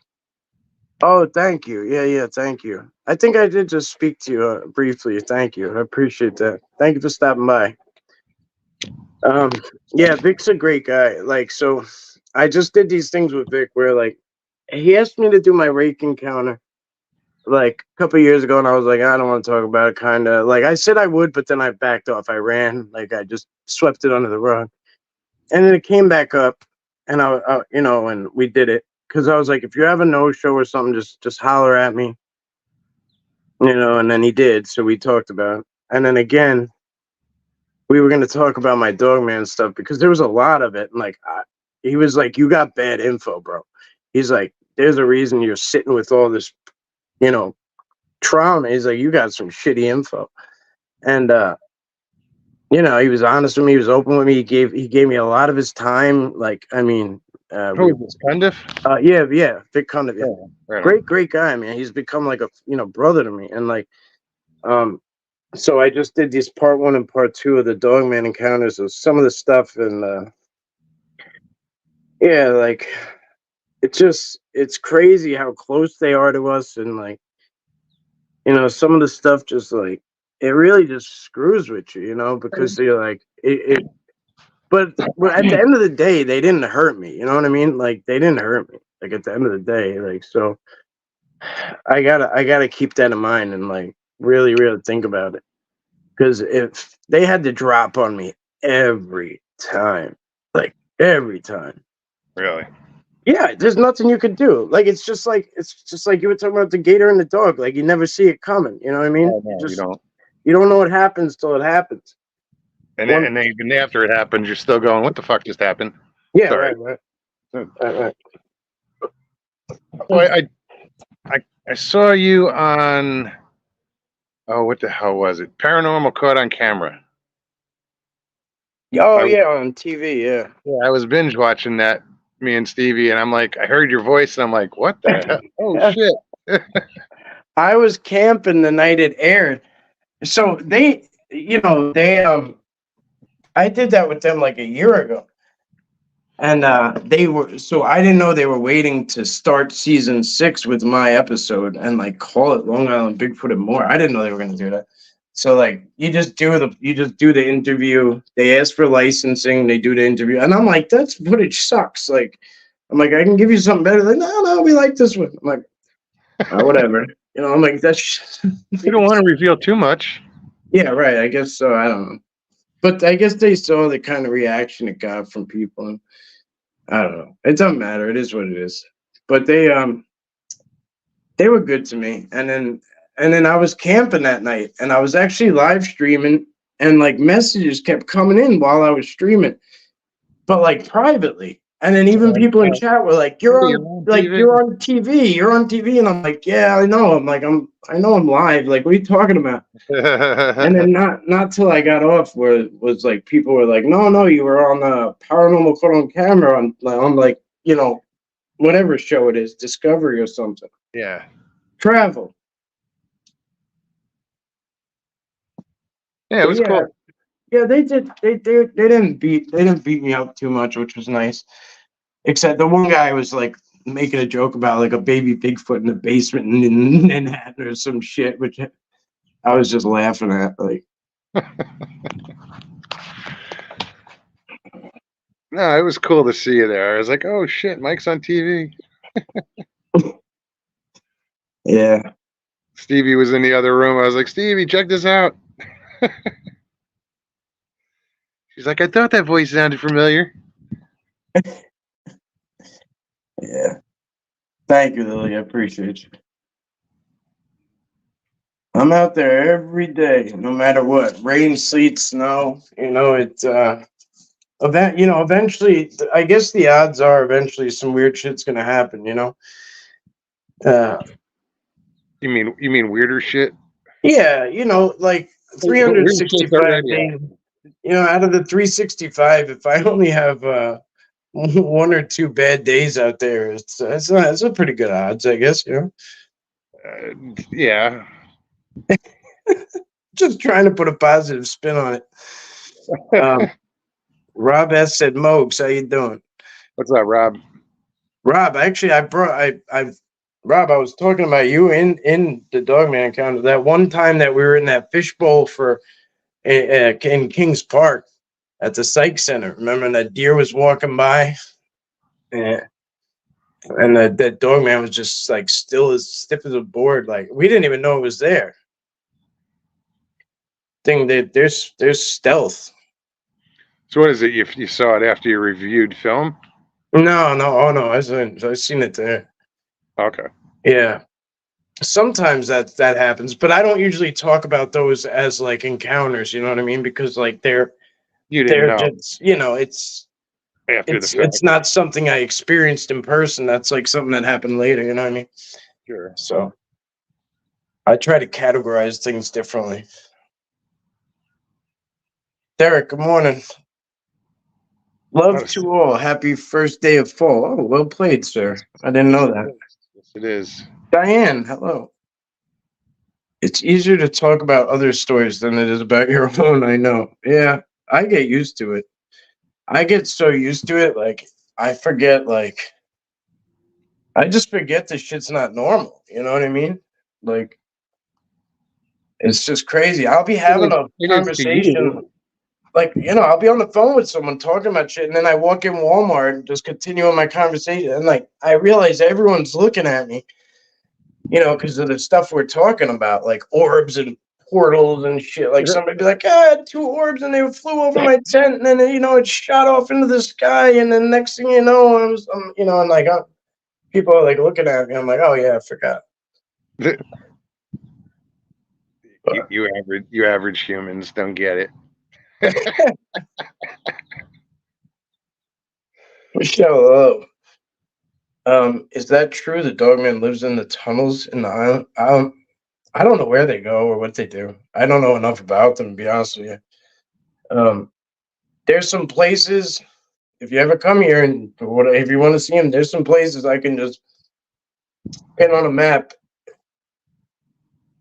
Oh, thank you. Yeah, thank you. I think I did just speak to you briefly. Thank you. I appreciate that. Thank you for stopping by. Um, yeah, Vic's a great guy. Like, so I just did these things with Vic where like he asked me to do my rake encounter like a couple years ago, and I was like, I don't want to talk about it. Kind of like I said I would, but then I backed off. I ran, like I just swept it under the rug, and then it came back up, and and we did it because I was like, if you have a no show or something, just holler at me, And then he did, so we talked about it, and then again. We were going to talk about my dog man stuff because there was a lot of it. And like, he was like, you got bad info, bro. He's like, there's a reason you're sitting with all this, you know, trauma. He's like, you got some shitty info. And, he was honest with me. He was open with me. He gave me a lot of his time. Like, I mean, Who is this, Cundiff? yeah, Vic Condiff. Yeah. Oh, right on. Great guy, man. He's become like a, brother to me. And like, so I just did these part 1 and part 2 of the Dogman encounters of some of the stuff, and yeah, like it's crazy how close they are to us, and like some of the stuff just like it really just screws with you, because you're like it. But at the end of the day, they didn't hurt me. You know what I mean? Like they didn't hurt me. Like at the end of the day, like so, I gotta keep that in mind and like really think about it. Because if they had to drop on me every time, like every time, Really? yeah, there's nothing you could do. Like it's just like you were talking about the gator and the dog. Like you never see it coming. You know what I mean? Oh, no, you don't. You don't know what happens till it happens. And then even after it happens, you're still going, what the fuck just happened? Yeah, Sorry. right. So I saw you on, oh, what the hell was it? Paranormal Caught on Camera. Oh I, yeah, on TV. Yeah. yeah, I was binge watching that, me and Stevie, and I'm like, I heard your voice, and I'm like, what the hell? Oh, shit. I was camping the night it aired. So I did that with them like a year ago. And I didn't know they were waiting to start season 6 with my episode and like call it Long Island Bigfoot and More. I didn't know they were going to do that. So like you just do the interview. They ask for licensing. They do the interview, and I'm like, that footage sucks. Like, I'm like, I can give you something better. Like, no, we like this one. I'm like, whatever. I'm like, that's. You don't want to reveal too much. Yeah, right. I guess so. I don't know, but I guess they saw the kind of reaction it got from people. And I don't know. It doesn't matter. It is what it is. But they were good to me. And then I was camping that night, and I was actually live streaming, and like messages kept coming in while I was streaming, but like privately. And then even people in chat were like, "You're on TV. You're on TV." And I'm like, "Yeah, I know." I know I'm live. Like, what are you talking about? And then not till I got off where it was like people were like, no, you were on Paranormal Caught on Camera on like whatever show it is, Discovery or something. Yeah. Travel. Yeah, it was cool. Yeah, they did. They didn't beat me up too much, which was nice. Except the one guy was like making a joke about like a baby Bigfoot in the basement in Manhattan or some shit, which I was just laughing at. Like, no, it was cool to see you there. I was like, oh shit, Mike's on TV. yeah. Stevie was in the other room. I was like, Stevie, check this out. She's like, I thought that voice sounded familiar. Yeah. Thank you, Lily. I appreciate you. I'm out there every day, no matter what. Rain, sleet, snow. Eventually, I guess the odds are eventually some weird shit's gonna happen, Uh, You mean weirder shit? yeah, like Weird shit's 365 already days. happening. Out of the 365, if I only have one or two bad days out there, it's a pretty good odds, I guess. Yeah. Just trying to put a positive spin on it. Rob S said, "Mogs, how you doing?" What's up, Rob? Rob, actually, Rob, I was talking about you in the Dogman encounter. That one time that we were in that fishbowl in Kings Park at the Psych Center. Remember that deer was walking by? Yeah. And that Dogman was just like still as stiff as a board. Like we didn't even know it was there. There's stealth. So what is it? You saw it after you reviewed film? No, oh no, I've seen it there. Okay. Yeah. Sometimes that happens, but I don't usually talk about those as like encounters, you know what I mean? Because like You didn't they're know just, after the fact. it's not something I experienced in person. That's like something that happened later, you know what I mean? Sure. So I try to categorize things differently. Derek, good morning. Love to all. Happy first day of fall. Oh, well played, sir. I didn't know that. Yes, it is. Diane, hello. It's easier to talk about other stories than it is about your own, I know. Yeah, I get used to it. I get so used to it, like, I forget, like, I just forget this shit's not normal. You know what I mean? Like, it's just crazy. I'll be having a It is to you. conversation, like, I'll be on the phone with someone talking about shit, and then I walk in Walmart and just continue on my conversation. And, like, I realize everyone's looking at me, because of the stuff we're talking about, like orbs and portals and shit. Like somebody be like, I had two orbs and they flew over my tent, and then it shot off into the sky, and then next thing you know, and like people are like looking at me. I'm like, oh yeah, I forgot. You average humans don't get it. Michelle, is that true? The Dogman lives in the tunnels in the island. I don't know where they go or what they do. I don't know enough about them, to be honest with you. There's some places, if you ever come here and if you want to see them, there's some places I can just pin on a map.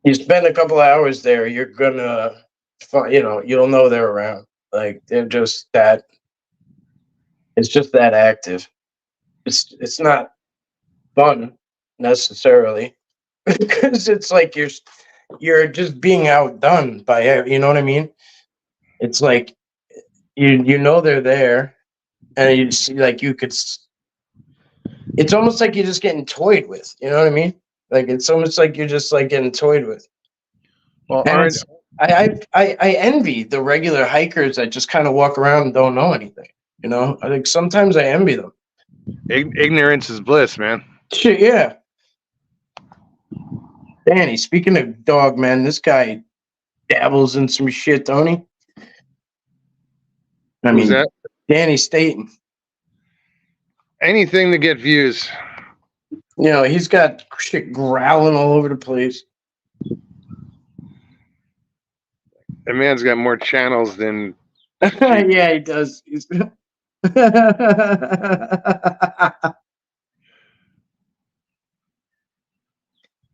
You spend a couple hours there, you're gonna, you'll know they're around. Like they're just that. It's just that active. It's not fun necessarily because it's like you're just being outdone by, you know what I mean? It's like they're there, and you see like you could. It's almost like you're just getting toyed with. You know what I mean? Like it's almost like you're just like getting toyed with. Well, And I envy the regular hikers that just kind of walk around and don't know anything. I think sometimes I envy them. ignorance is bliss, man. Shit, yeah. Danny, speaking of dog, man, this guy dabbles in some shit, don't he? Who's that? Danny Staten. Anything to get views. He's got shit growling all over the place. The man's got more channels than. Yeah, he does.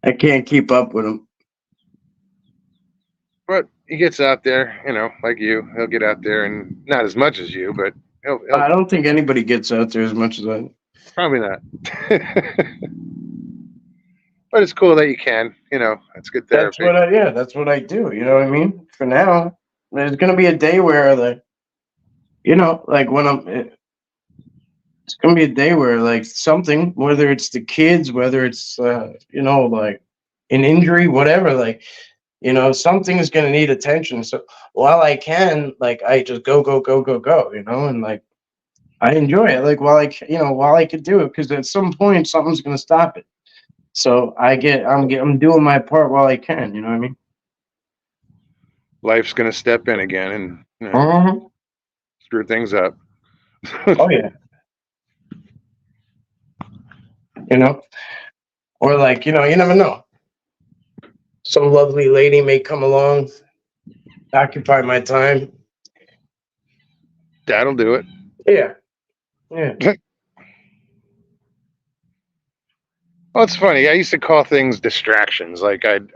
I can't keep up with him. But he gets out there, like you. He'll get out there, and not as much as you, but he'll I don't think anybody gets out there as much as I. Probably not. But it's cool that you can. It's good therapy. That's what I do. You know what I mean? For now, there's gonna be a day where like when it's gonna be a day where like something, whether it's the kids, whether it's like an injury, whatever, like something is gonna need attention. So while I can, like I just go, and like I enjoy it. Like while I could do it, because at some point something's gonna stop it. So I'm doing my part while I can. You know what I mean? Life's gonna step in again and Mhm. screw things up. Oh yeah. You know, or like you never know. Some lovely lady may come along, occupy my time. That'll do it. Yeah, yeah, Well, it's funny. I used to call things distractions. Like I'd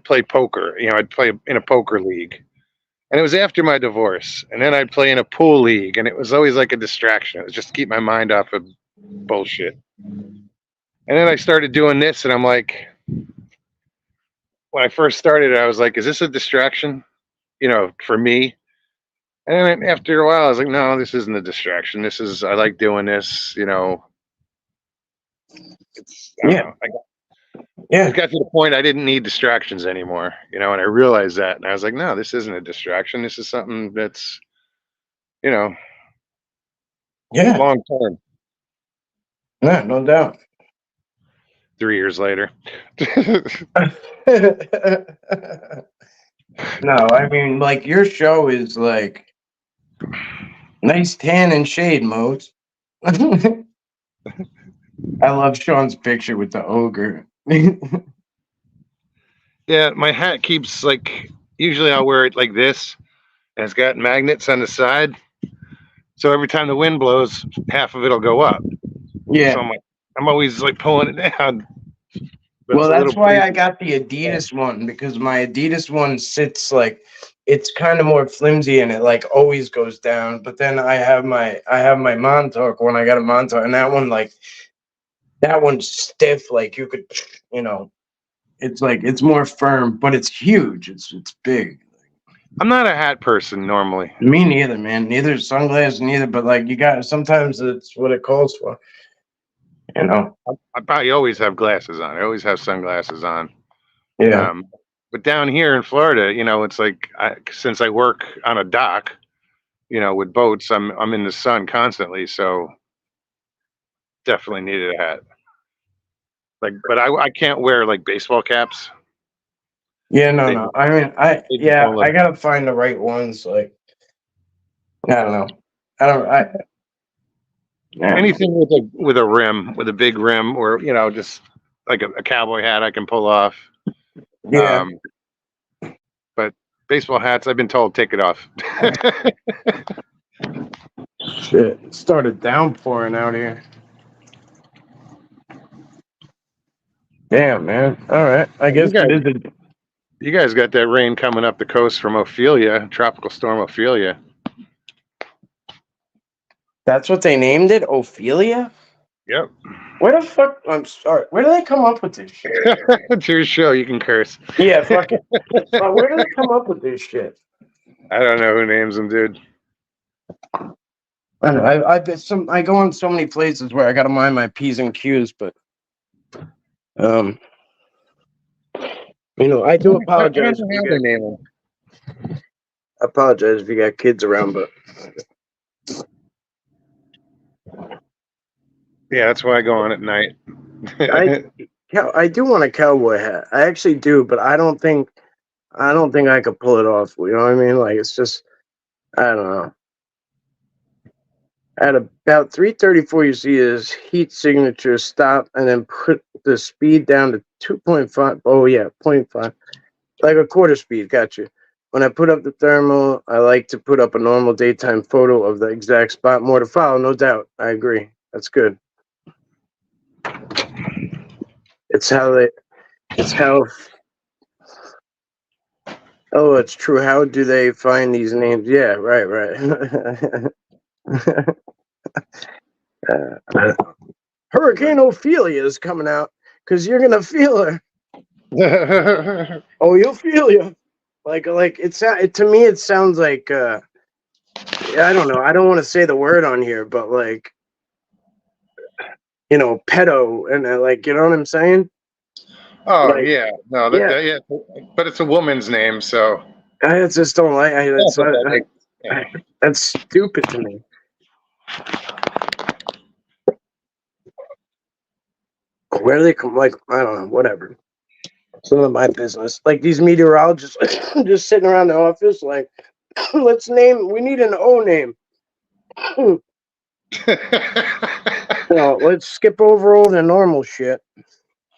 play poker. I'd play in a poker league, and it was after my divorce. And then I'd play in a pool league, and it was always like a distraction. It was just to keep my mind off of bullshit. And then I started doing this, and I'm like, when I first started, I was like, is this a distraction? For me. And then after a while, I was like, no, this isn't a distraction. I like doing this. It's, I don't yeah, know. yeah, It got to the point I didn't need distractions anymore, and I realized that, and I was like, no, this isn't a distraction. This is something that's, you know, yeah. long term. No, no doubt. 3 years later. No, I mean, like your show is like nice tan and shade modes. I love Sean's picture with the ogre. Yeah, my hat keeps like, usually I'll wear it like this, and it's got magnets on the side. So every time the wind blows, half of it'll go up. Yeah. So I'm always like pulling it down. But Well, it's a that's little why I breezy. got the Adidas one, because my Adidas one sits like it's kind of more flimsy and it like always goes down. But then I have my Montauk when I got a Montauk, and that one's stiff. Like you could, you know, it's like it's more firm, but it's huge. It's big. I'm not a hat person normally. Me neither, man. Neither sunglasses, neither. But like you got sometimes it's what it calls for. You know. I probably always have glasses on. I always have sunglasses on. Yeah. Um, but down here in Florida, it's like since I work on a dock, with boats, I'm in the sun constantly, so definitely needed a hat. Like, but I can't wear like baseball caps. Yeah. No. They No. I mean, I they just yeah. don't I look. gotta find the right ones. Like I don't know. I don't. I. Yeah. Anything with a rim, with a big rim, or just like a cowboy hat I can pull off. Yeah. Um, but baseball hats, I've been told take it off. Shit. It started downpouring out here. Damn, man. All right. I you guess guys, it is a. you guys got that rain coming up the coast from Ophelia, Tropical Storm Ophelia. That's what they named it, Ophelia. Yep. Where the fuck? I'm sorry. Where do they come up with this shit? It's your show. You can curse. Yeah, fuck it. Where do they come up with this shit? I don't know who names them, dude. I don't know. I go on so many places where I gotta mind my P's and Q's, but I do apologize if you got kids around, but Yeah, that's why I go on at night. I do want a cowboy hat. I actually do, but I don't think I could pull it off. You know what I mean? Like it's just I don't know. At about 3:34, you see his heat signature stop, and then put the speed down to 2.5. Oh yeah, 0.5, like a quarter speed. Gotcha. When I put up the thermal, I like to put up a normal daytime photo of the exact spot. More to follow, no doubt. I agree. That's good. It's how. Oh, it's true. How do they find these names? Yeah, right. Hurricane Ophelia is coming out because you're gonna feel her. Oh, you'll feel you. Like to me, it sounds like I don't know. I don't want to say the word on here, but like pedo and like you know what I'm saying? Oh Like, yeah, no, yeah, but it's a woman's name, so I just don't like. yeah, but that makes, That's stupid to me. Where do they come? Like, I don't know, whatever. It's none of my business. Like these meteorologists just sitting around the office, like, let's name, we need an O name. Let's skip over all the normal shit.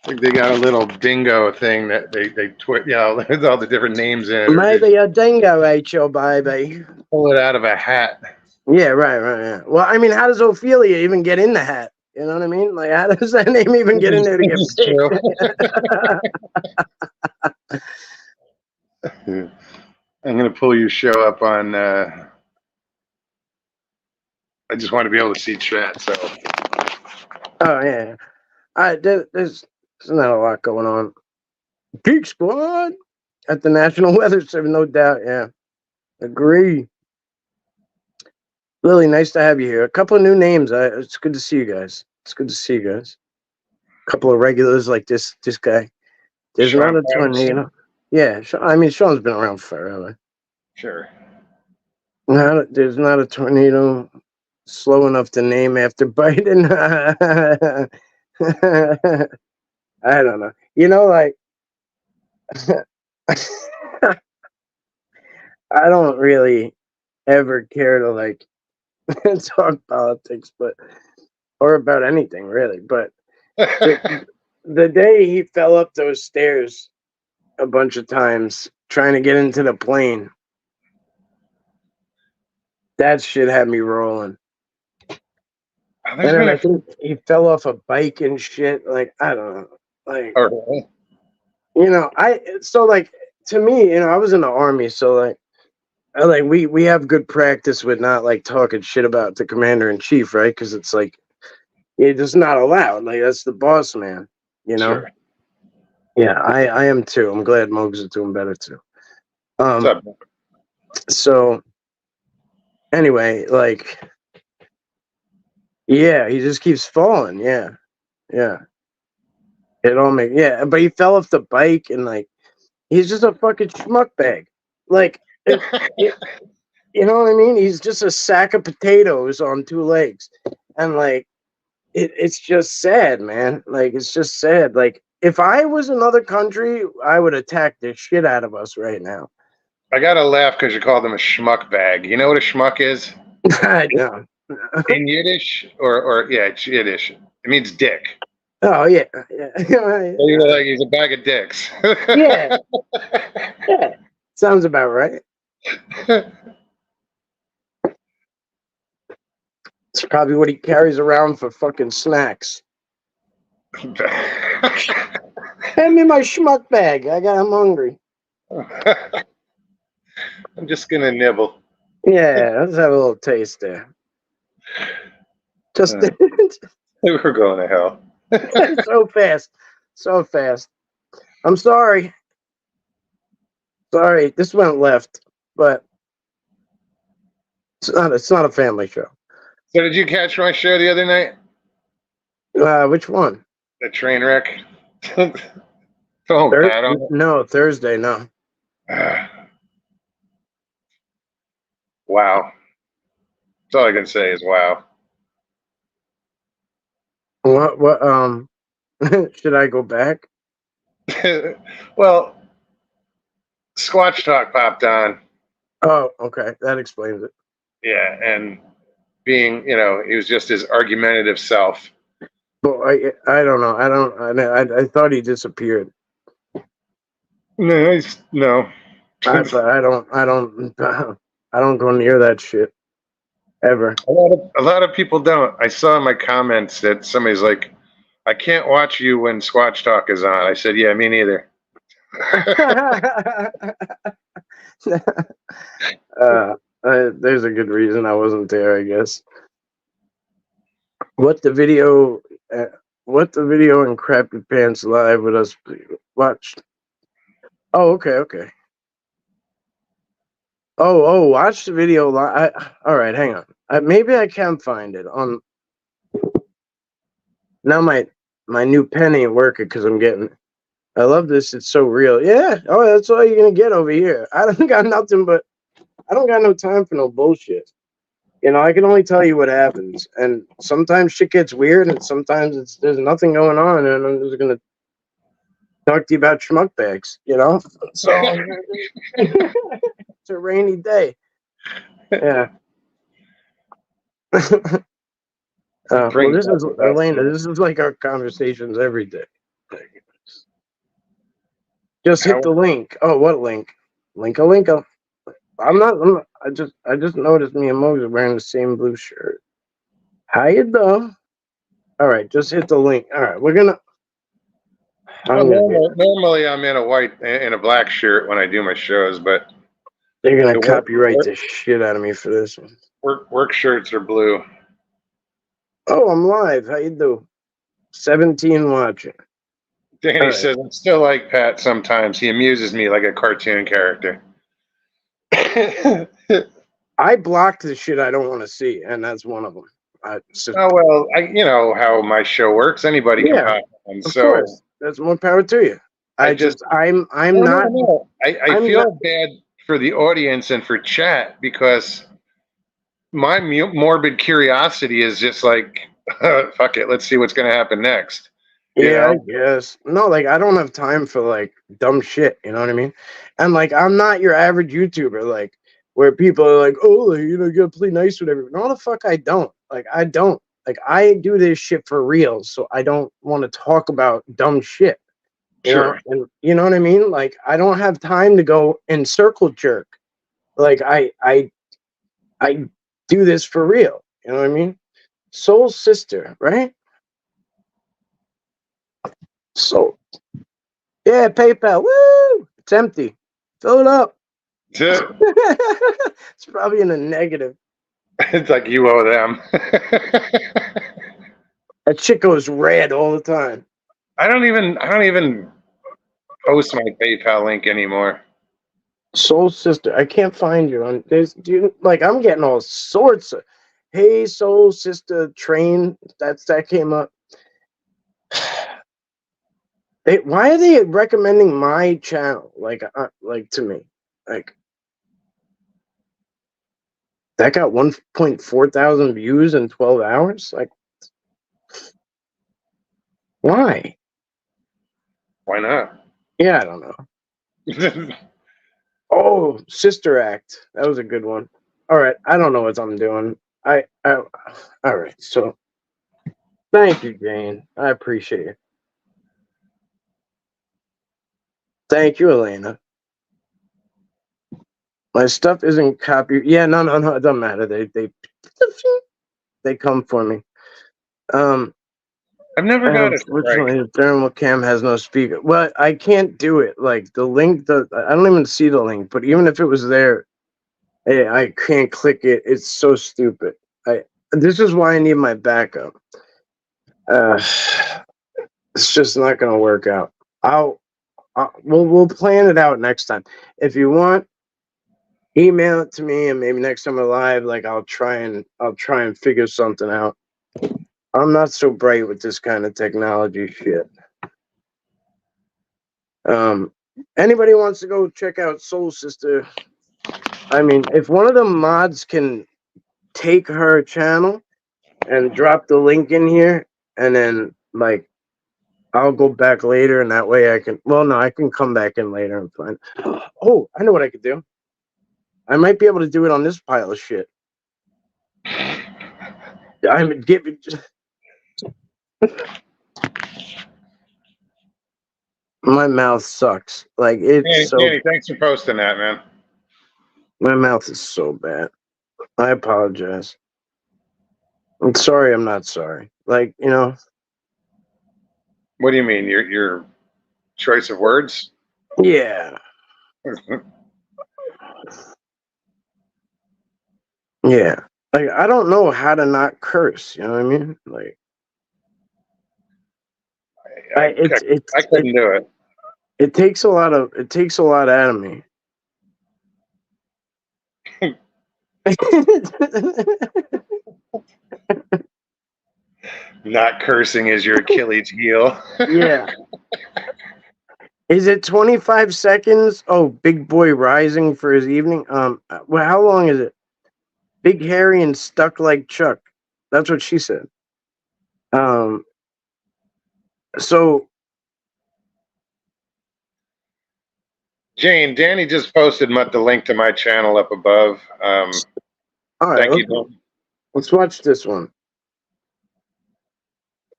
Like they got a little dingo thing that they with all the different names in it. Maybe a dingo ate your baby. Pull it out of a hat. Yeah, right. Yeah. Well, I mean, how does Ophelia even get in the hat? You know what I mean? Like, how does that name even get in there to get picked? I'm gonna pull your show up on. I just want to be able to see chat. So. Oh yeah. There's not a lot going on. Geek Squad at the National Weather Service, no doubt. Yeah, agree. Lily, nice to have you here. A couple of new names. It's good to see you guys. A couple of regulars like this guy. There's Sean not a tornado. Yeah, I mean, Sean's been around forever. Sure. There's not a tornado slow enough to name after Biden. I don't know. You know, like, I don't really ever care to, like, talk politics, or about anything, really. But the day he fell up those stairs a bunch of times trying to get into the plane, that shit had me rolling. And then I think he fell off a bike and shit. Like, I don't know. Like, you know, to me, I was in the Army, so we have good practice with not like talking shit about the commander in chief, right? Because it's like it's just not allowed. Like, that's the boss man, you know. Sure. Yeah, I am too. I'm glad Mogs is doing better too. So anyway, like, yeah, he just keeps falling. Yeah. It all makes, but he fell off the bike and like he's just a fucking schmuck bag. Like, you know what I mean? He's just a sack of potatoes on two legs, and like it's just sad, man. Like, it's just sad. Like, if I was another country, I would attack the shit out of us right now. I gotta laugh because you called him a schmuck bag. You know what a schmuck is? I know. In Yiddish, or it's Yiddish. It means dick. Oh yeah. You're like, he's a bag of dicks. Yeah. Sounds about right. It's probably what he carries around for fucking snacks. Hand me my schmuck bag. I'm hungry. I'm just gonna nibble. Yeah, let's have a little taste there. Just we're going to hell. So fast. I'm sorry. This went left, but it's not a family show. So did you catch my show the other night? Which one? The train wreck. No, Thursday. No. Wow. That's all I can say is wow. What should I go back? Well, Squatch Talk popped on. Oh, okay. That explains it. Yeah, and being, he was just his argumentative self. Well, I don't know. I thought he disappeared. No. I don't go near that shit ever. A lot of people don't. I saw in my comments that somebody's like, I can't watch you when Squatch Talk is on. I said, yeah, me neither. There's a good reason I wasn't there, I guess. What the video in Crappy Pants Live with us watched. Oh, okay. Oh, watch the video live. All right, hang on. Maybe I can find it on. Now my new pen ain't working because I'm getting. I love this. It's so real. Yeah. Oh, that's all you're gonna get over here. I don't got no time for no bullshit. You know, I can only tell you what happens, and sometimes shit gets weird, and sometimes there's nothing going on, and I'm just gonna talk to you about schmuck bags. You know, so it's a rainy day. Yeah. Well, this is Elena. This is like our conversations every day. Just hit the link. Oh, what link? Linka. I'm not. I just noticed me and Mose are wearing the same blue shirt. How you doing? All right, just hit the link. All right, we're gonna. Normally, I'm in a black shirt when I do my shows, but they're gonna copyright the shit out of me for this one. Work shirts are blue. Oh, I'm live. How you do? 17 watching. Danny says, I'm still like Pat sometimes. He amuses me like a cartoon character. I blocked the shit I don't want to see, and that's one of them. You know how my show works. Anybody can pop on. Of course. That's more power to you. I feel bad for the audience and for chat because my morbid curiosity is just like, fuck it, let's see what's going to happen next. Yeah, I guess. No, like, I don't have time for, like, dumb shit, you know what I mean? And, like, I'm not your average YouTuber, like, where people are like, oh, you know, you gotta play nice with everyone. No, the fuck I don't. Like, I don't. Like, I do this shit for real, so I don't want to talk about dumb shit. You know? And you know what I mean? Like, I don't have time to go and circle jerk. Like, I do this for real. You know what I mean? Soul Sister, right? So, yeah, PayPal. Woo! It's empty. Fill it up. It's probably in the negative. It's like you owe them. That shit goes red all the time. I don't even post my PayPal link anymore. Soul Sister, I can't find you on this. I'm getting all sorts of. Hey, Soul Sister train. That came up. Why are they recommending my channel? Like to me, like that got 1.4 thousand views in 12 hours. Like, why? Why not? Yeah, I don't know. Oh, Sister Act. That was a good one. All right, I don't know what I'm doing. All right. So, thank you, Jane. I appreciate it. Thank you, Elena. My stuff isn't copied. Yeah, no, it doesn't matter. They come for me. I've never got it. Unfortunately, the thermal cam has no speaker. Well, I can't do it. Like the link, I don't even see the link. But even if it was there, I can't click it. It's so stupid. This is why I need my backup. It's just not gonna work out. We'll plan it out next time. If you want, email it to me, and maybe next time we're live, like I'll try and figure something out. I'm not so bright with this kind of technology shit. Anybody wants to go check out Soul Sister? I mean, if one of the mods can take her channel and drop the link in here, and then like I'll go back later, and that way I can. Well, no, I can come back in later and find. Oh, I know what I could do. I might be able to do it on this pile of shit. I'm giving. My mouth sucks. Like it's Danny, thanks for posting that, man. My mouth is so bad. I apologize. I'm sorry. I'm not sorry. Like, you know. What do you mean? Your choice of words? Yeah. Yeah. Like, I don't know how to not curse. You know what I mean? Like, I couldn't do it. It takes a lot out of me. Not cursing is your Achilles heel. Yeah. Is it 25 seconds? Oh, Big Boy rising for his evening. Well, how long is it? Big hairy and stuck like Chuck. That's what she said. So Jane, Danny just posted the link to my channel up above. all right, Thank you. let's watch this one.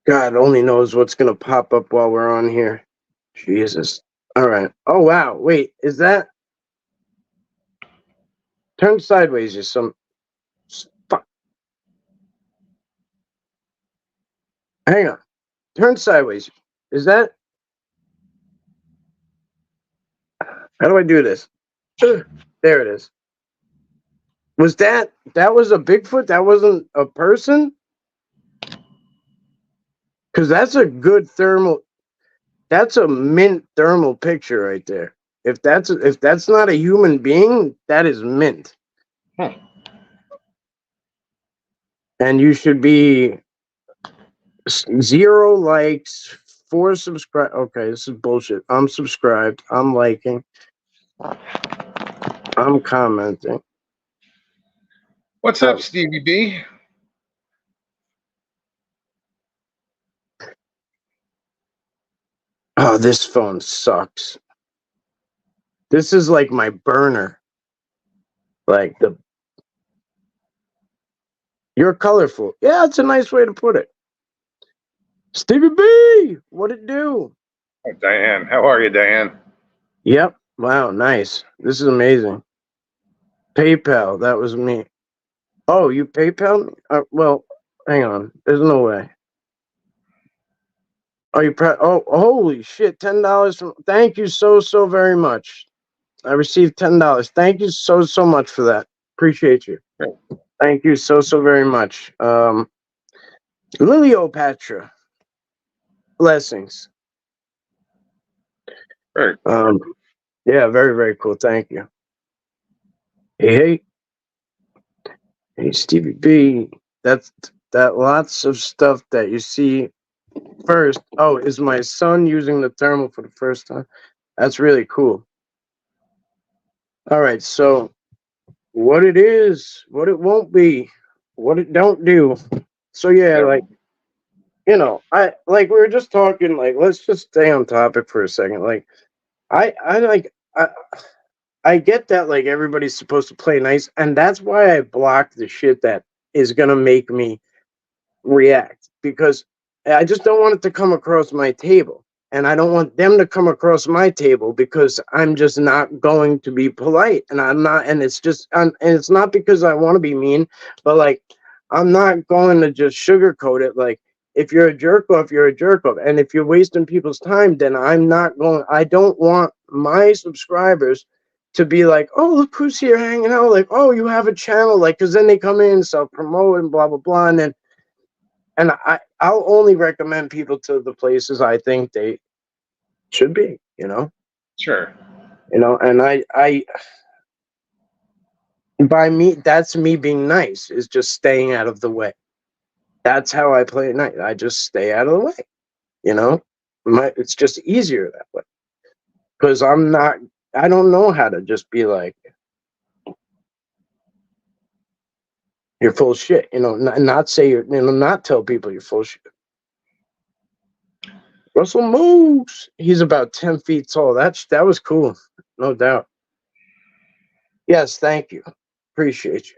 God only knows what's gonna pop up while we're on here. Jesus. All right. Oh wow. Wait, is that turn sideways? Is some fuck? Hang on. Turn sideways. Is that? How do I do this? There it is. Was that was a Bigfoot? That wasn't a person? Because that's a good thermal. That's a mint thermal picture right there. If that's not a human being, that is mint. And you should be 0 likes, 4 subscribe. Okay, this is bullshit. I'm subscribed. I'm liking. I'm commenting. What's up, Stevie B? Oh, this phone sucks. This is like my burner. Like you're colorful. Yeah, it's a nice way to put it. Stevie B, what it do? Oh, Diane, how are you, Diane? Yep. Wow, nice. This is amazing. PayPal, that was me. Oh, you PayPal me? Well, hang on. There's no way. Oh, oh, holy shit! $10 from. Thank you so very much. I received $10. Thank you so much for that. Appreciate you. Thank you so very much. Liliopatra. Blessings. Right. Yeah, very cool. Thank you. Hey, Stevie B. That lots of stuff that you see first. Oh, is my son using the thermal for the first time? That's really cool. All right, so what it is, what it won't be, what it don't do. So yeah, like, you know, I like we were just talking, like, let's just stay on topic for a second. Like, I get that, like, everybody's supposed to play nice, and that's why I block the shit that is gonna make me react, because I just don't want it to come across my table, and I don't want them to come across my table, because I'm just not going to be polite, and I'm not, and it's just, and it's not because I want to be mean, but like, I'm not going to just sugarcoat it. Like, if you're a jerk off, you're a jerk off, and if you're wasting people's time, then I'm not going. I don't want my subscribers to be like, oh, look who's here hanging out, like, oh, you have a channel, like, because then they come in and self promote and blah blah blah, and then. And I'll only recommend people to the places I think they should be, you know? Sure. You know, and by me, that's me being nice, is just staying out of the way. That's how I play at night. I just stay out of the way, you know? It's just easier that way. Because I don't know how to just be like, you're full of shit, you know, not say not tell people you're full of shit. Russell moves. He's about 10 feet tall. That was cool, no doubt. Yes, thank you. Appreciate you.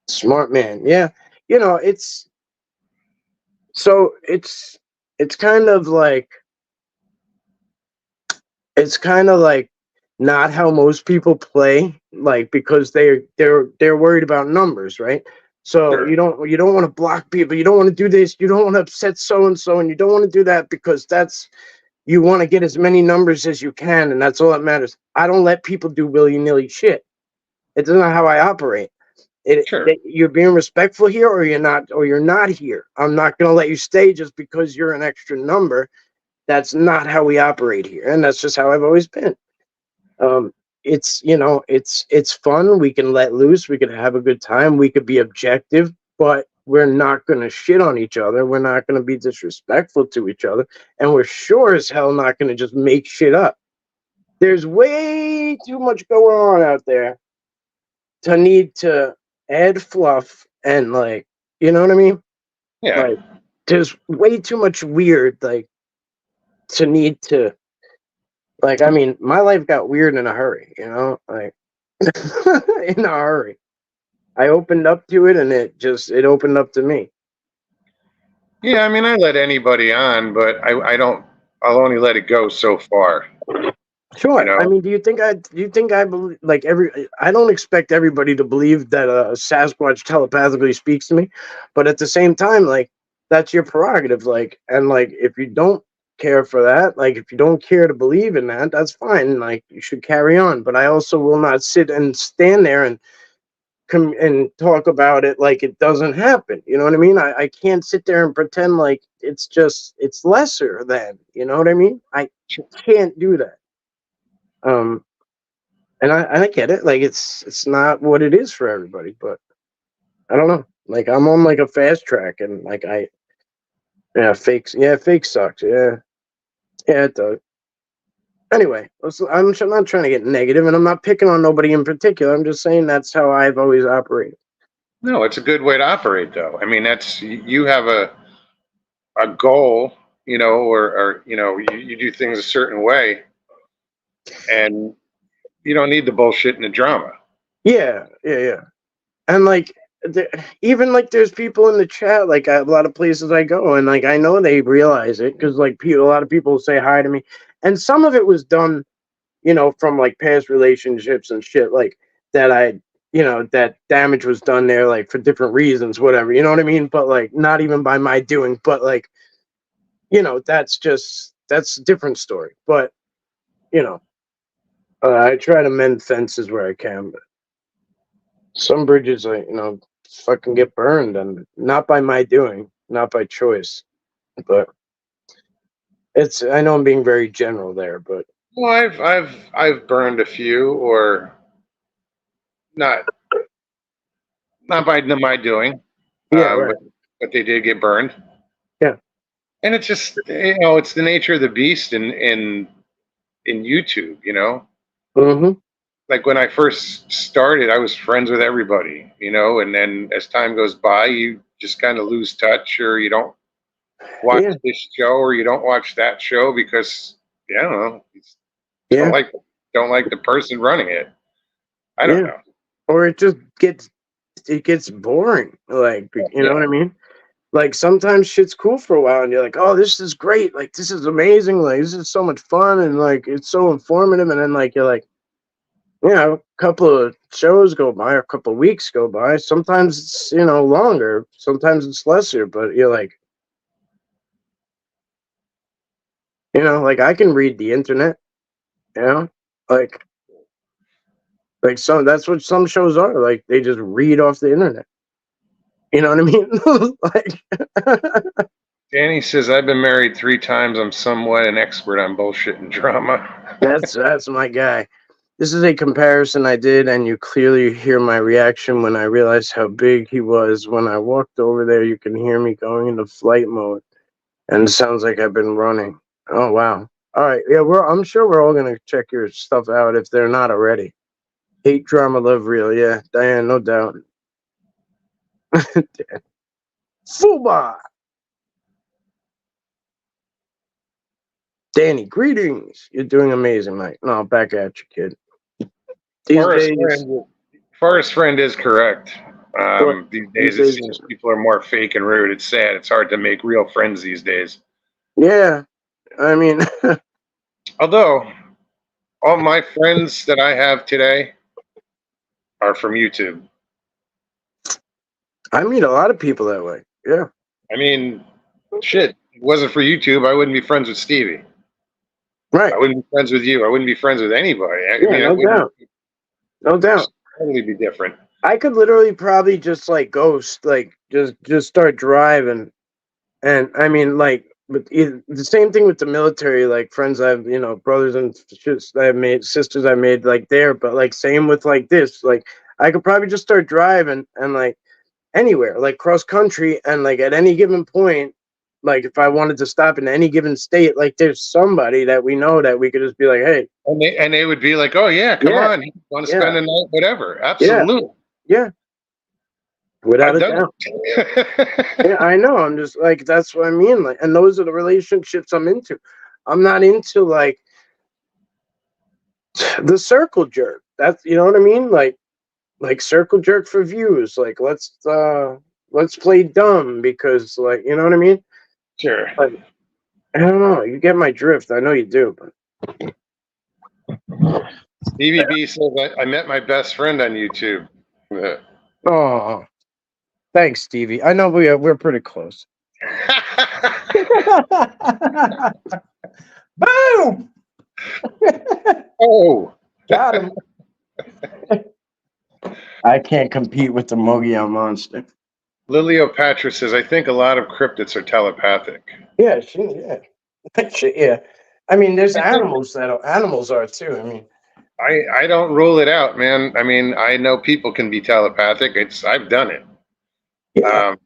Smart man. Yeah. You know, it's kind of like not how most people play, like, because they're worried about numbers, right? So Sure. you don't want to block people, you don't want to do this, you don't want to upset so and so, and you don't want to do that, because you want to get as many numbers as you can, and that's all that matters. I don't let people do willy-nilly shit. It's not how I operate. Sure. You're being respectful here, or you're not here. I'm not going to let you stay just because you're an extra number. That's not how we operate here, and that's just how I've always been. It's, you know, it's fun. We can let loose. We can have a good time. We could be objective, but we're not going to shit on each other. We're not going to be disrespectful to each other, and we're sure as hell not going to just make shit up. There's way too much going on out there to need to add fluff and like, you know what I mean? Yeah. Like, there's way too much weird, like, to need to, like, I mean, my life got weird in a hurry, you know, like, in a hurry. I opened up to it, and it opened up to me. Yeah, I mean, I let anybody on, but I don't. I'll only let it go so far. You Sure. I know. mean, do you think I believe, like, I don't expect everybody to believe that a Sasquatch telepathically speaks to me, but at the same time, like, that's your prerogative. Like, and like, if you don't care for that, like, if you don't care to believe in that, that's fine. Like, you should carry on. But I also will not sit and stand there and come and talk about it like it doesn't happen. You know what I mean? I can't sit there and pretend like it's lesser than. You know what I mean? I can't do that. Um, and I get it. Like, it's not what it is for everybody, but I don't know. Like, I'm on like a fast track, and like fake sucks. Yeah, it does. Anyway, I'm not trying to get negative, and I'm not picking on nobody in particular. I'm just saying that's how I've always operated. No, it's a good way to operate, though. I mean, you have a goal, or you do things a certain way, and you don't need the bullshit and the drama. Yeah. And like, even like, there's people in the chat, like, a lot of places I go, and like, I know they realize it because like, a lot of people say hi to me, and some of it was done, from like past relationships and shit, like, that that damage was done there, like, for different reasons, whatever, you know what I mean? But like, not even by my doing, but like, that's a different story. But you know, I try to mend fences where I can, but some bridges, like, fucking get burned, and not by my doing, not by choice. But I know I'm being very general there, but Well, I've burned a few, or not by my doing, yeah, but right, they did get burned, yeah, and it's just it's the nature of the beast in YouTube. mm-hmm, Like when I first started, I was friends with everybody, and then as time goes by, you just kind of lose touch, or you don't watch yeah, this show, or you don't watch that show because I don't know, you don't yeah, like the person running it. I don't yeah. know. Or it gets boring, like, you know what Yeah, I mean? Like, sometimes shit's cool for a while, and you're like, oh, this is great, like, this is amazing, like, this is so much fun, and like, it's so informative, and then like, you're like, a couple of shows go by, a couple of weeks go by. Sometimes it's, longer, sometimes it's lesser, but you're like, like, I can read the internet, you know, like, some that's what some shows are. Like, they just read off the internet. You know what I mean? Like, Danny says I've been married 3 times. I'm somewhat an expert on bullshit and drama. that's my guy. This is a comparison I did, and you clearly hear my reaction when I realized how big he was. When I walked over there, you can hear me going into flight mode, and it sounds like I've been running. Oh wow! All right, yeah, I'm sure we're all gonna check your stuff out if they're not already. Hate drama, love real, yeah, Diane, no doubt. Fuba, Danny, greetings. You're doing amazing, mate. No, back at you, kid. These Forest days, friend, Forest friend is correct. what? These These days, it's days, just people are more fake and rude. It's sad. It's hard to make real friends these days. yeah. I mean, Although all my friends that I have today are from YouTube. I meet a lot of people that way. Yeah, I mean, shit. If it wasn't for YouTube, I wouldn't be friends with Stevie. right. I wouldn't be friends with you. I wouldn't be friends with anybody. I Yeah, mean, it no wouldn't doubt, no doubt. totally be different. I could literally probably just like ghost, like, just start driving, and I mean, like, but the same thing with the military. Like, friends I've, brothers and sisters I've made, like, there, but like, same with like this. Like, I could probably just start driving, and like, anywhere, like, cross country, and like, at any given point, Like if I wanted to stop in any given state, like there's somebody that we know that we could just be like, hey, And they would be like, "Oh yeah, come yeah, on, you want to yeah, spend a night, whatever." yeah, Absolutely, yeah, without I've a done doubt. Yeah, it. I know. I'm just like that's what I mean. Like, and those are the relationships I'm into. I'm not into like the circle jerk. That's you know what I mean. Like circle jerk for views. Like let's play dumb because like you know what I mean. Sure. Like I don't know. You get my drift. I know you do. But Stevie B says, I met my best friend on YouTube. oh, thanks, Stevie. I know we're pretty close. Boom! Oh, Got him. I can't compete with the Mogiel monster. Liliopatra says, I think a lot of cryptids are telepathic. Yeah, yeah. Yeah. I mean, there's I think animals are too. I mean, I don't rule it out, man. I mean, I know people can be telepathic. I've done it. yeah.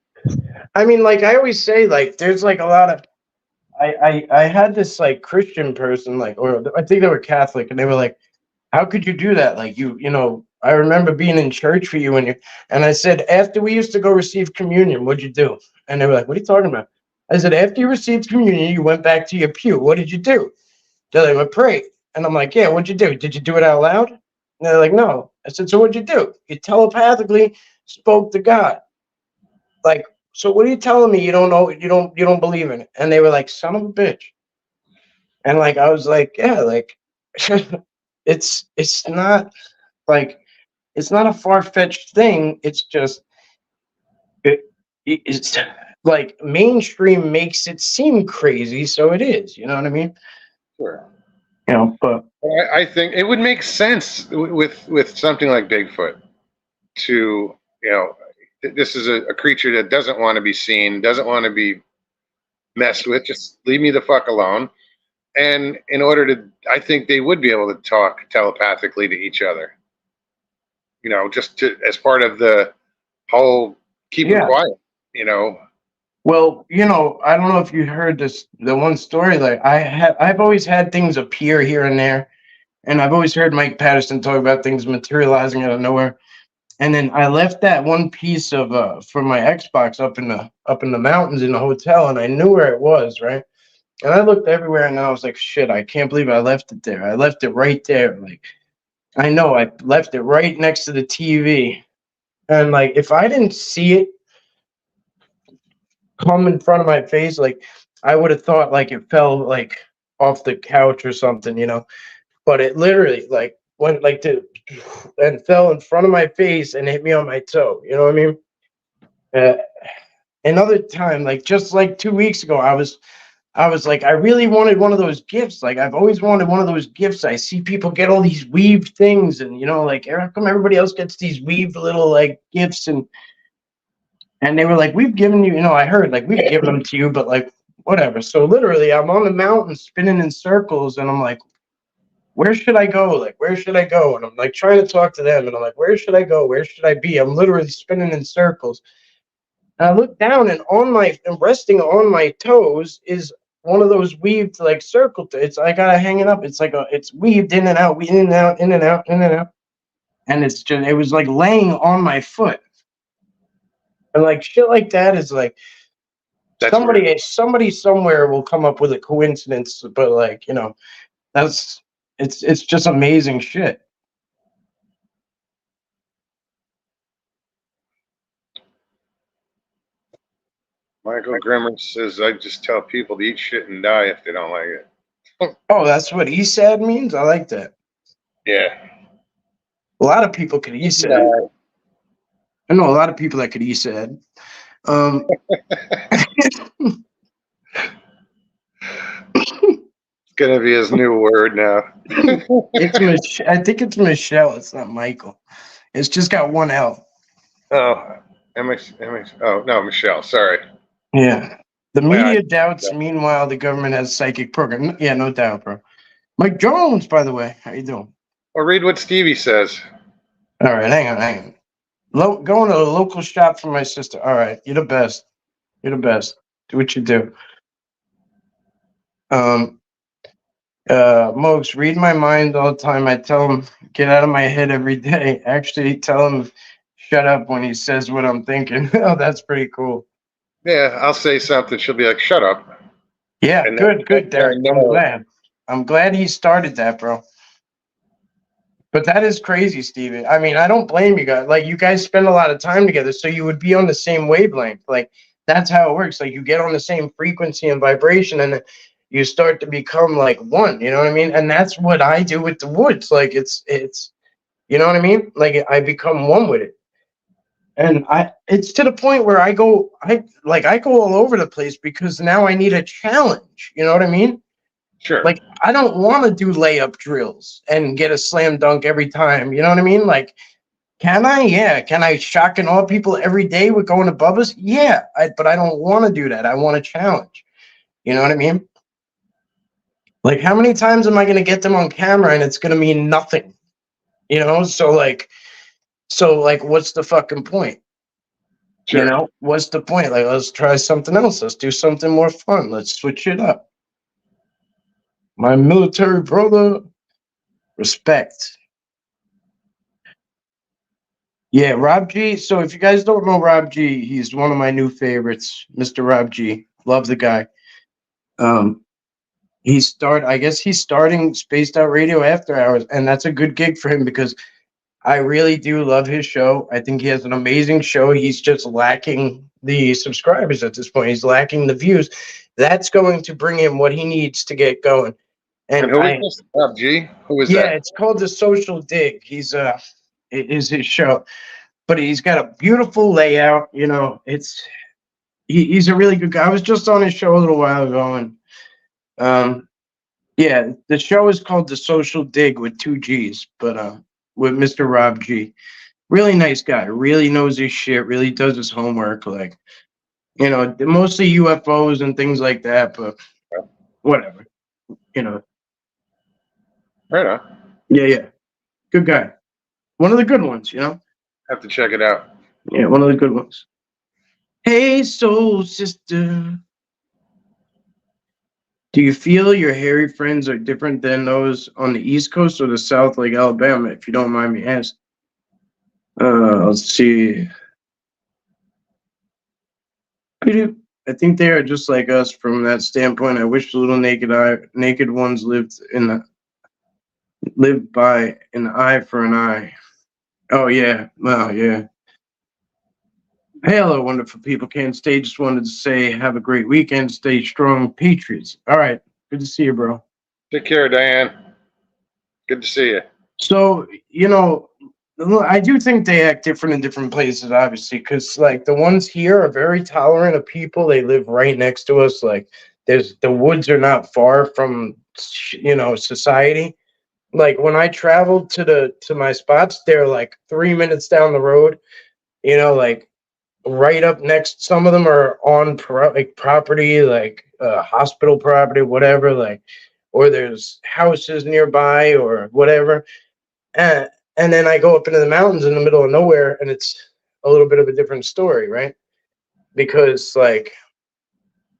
I mean, like I always say, like there's like a lot of I had this like Christian person, like, or I think they were Catholic, and they were like, how could you do that? Like you know, I remember being in church for you and I said, after we used to go receive communion, what'd you do? And they were like, what are you talking about? I said, after you received communion, you went back to your pew. What did you do? They're like, well, pray. And I'm like, yeah, what'd you do? Did you do it out loud? And they're like, no. I said, so what'd you do? You telepathically spoke to God. Like, so what are you telling me? You don't know, you don't believe in it. And they were like, son of a bitch. And like I was like, yeah, like it's not like it's not a far-fetched thing. It's just it's like mainstream makes it seem crazy, so it is. You know what I mean? Sure. You know, but I think it would make sense with something like Bigfoot to, you know, this is a creature that doesn't want to be seen, doesn't want to be messed with. Just leave me the fuck alone. And in order to, I think they would be able to talk telepathically to each other. You know, just to as part of the whole keep them yeah. quiet. You know, Well, you know, I don't know if you heard the one story. Like I've always had things appear here and there, and I've always heard Mike Patterson talk about things materializing out of nowhere. And then I left that one piece of for my Xbox up in the mountains in the hotel, and I knew where it was, right? And I looked everywhere, and I was like, "Shit, I can't believe I left it there. I left it right there. Like, I know I left it right next to the TV, and like, if I didn't see it come in front of my face, like, I would have thought like it fell like off the couch or something, you know. But it literally like went like to and fell in front of my face and hit me on my toe. You know what I mean? Uh, Another time, like just like 2 weeks ago, I was like, I really wanted one of those gifts. Like I've always wanted one of those gifts. I see people get all these weaved things, and you know, like how come everybody else gets these weaved little like gifts and they were like, we've given you, you know, I heard like we've given them to you, but like whatever. So literally, I'm on the mountain spinning in circles, and I'm like, where should I go? Like, where should I go? And I'm like trying to talk to them, and I'm like, where should I go? Where should I be? I'm literally spinning in circles. And I look down, and and resting on my toes is one of those weaved like circle. It's I gotta hang it up. It's like it's weaved in and out, in and out, in and out, in and out. And it's just it was like laying on my foot. And like shit like that is like that's weird. somebody somewhere will come up with a coincidence, but like, you know, that's it's just amazing shit. Michael Grimmer says, I just tell people to eat shit and die if they don't like it. Oh, that's what ESAD means? I like that. Yeah. A lot of people could ESAD. I know a lot of people that could ESAD. It's gonna be his new word now. I think it's Michelle. It's not Michael. It's just got one L. Oh, oh no, Michelle. Sorry. Yeah. The My media eye. doubts. Meanwhile, the government has psychic program. Yeah, no doubt, bro. Mike Jones, by the way, how you doing? Or read what Stevie says. All right, hang on. Going to a local shop for my sister. All right, you're the best. You're the best. Do what you do. Mokes, read my mind all the time. I tell him, get out of my head every day. Actually, tell him, shut up when he says what I'm thinking. Oh, that's pretty cool. Yeah, I'll say something. She'll be like, "Shut up." Yeah, And good, that's how I Derek. I'm know. glad. I'm glad he started that, bro. But that is crazy, Steven. I mean, I don't blame you guys. Like, you guys spend a lot of time together, so you would be on the same wavelength. Like, that's how it works. Like, you get on the same frequency and vibration, and you start to become like one. You know what I mean? And that's what I do with the woods. Like, it's, you know what I mean? Like, I become one with it. And it's to the point where I go all over the place because now I need a challenge. You know what I mean? Sure. Like, I don't want to do layup drills and get a slam dunk every time. You know what I mean? Like, can I? Yeah. Can I shock and awe people every day with going to Bubba's? Yeah. But I don't want to do that. I want a challenge. You know what I mean? Like, how many times am I going to get them on camera and it's going to mean nothing? You know? So, what's the fucking point? Sure. You know, what's the point? Like, let's try something else. Let's do something more fun. Let's switch it up. My military brother, respect. Yeah, Rob G. So if you guys don't know Rob G, he's one of my new favorites, Mr. Rob G. Love the guy. I guess he's starting Spaced Out Radio After Hours, and that's a good gig for him because I really do love his show. I think he has an amazing show. He's just lacking the subscribers at this point. He's lacking the views. That's going to bring him what he needs to get going. And who is this? Rob G? Who is that? Yeah, it's called The Social Dig. It is his show. But he's got a beautiful layout. You know, he's a really good guy. I was just on his show a little while ago, and yeah, the show is called The Social Dig with 2 G's, but with Mr. Rob G. Really nice guy. Really knows his shit. Really does his homework. Like, you know, mostly UFOs and things like that, but whatever. You know. Right on. Yeah. Good guy. One of the good ones, you know. Have to check it out. Yeah, one of the good ones. Hey, soul sister. Do you feel your hairy friends are different than those on the East Coast or the South, like Alabama, if you don't mind me asking? Let's see. I think they are just like us from that standpoint. I wish the little naked ones lived by an eye for an eye. Oh yeah, well yeah. Hey, hello, wonderful people. Can't stay. Just wanted to say, have a great weekend. Stay strong, Patriots. All right, good to see you, bro. Take care, Diane. Good to see you. So, you know, I do think they act different in different places, obviously, because like the ones here are very tolerant of people. They live right next to us. Like, the woods are not far from, you know, society. Like when I traveled to my spots, they're like 3 minutes down the road. You know, like right up next. Some of them are on property, like hospital property, whatever. Like, or there's houses nearby or whatever. And then I go up into the mountains in the middle of nowhere, and it's a little bit of a different story, right? Because like,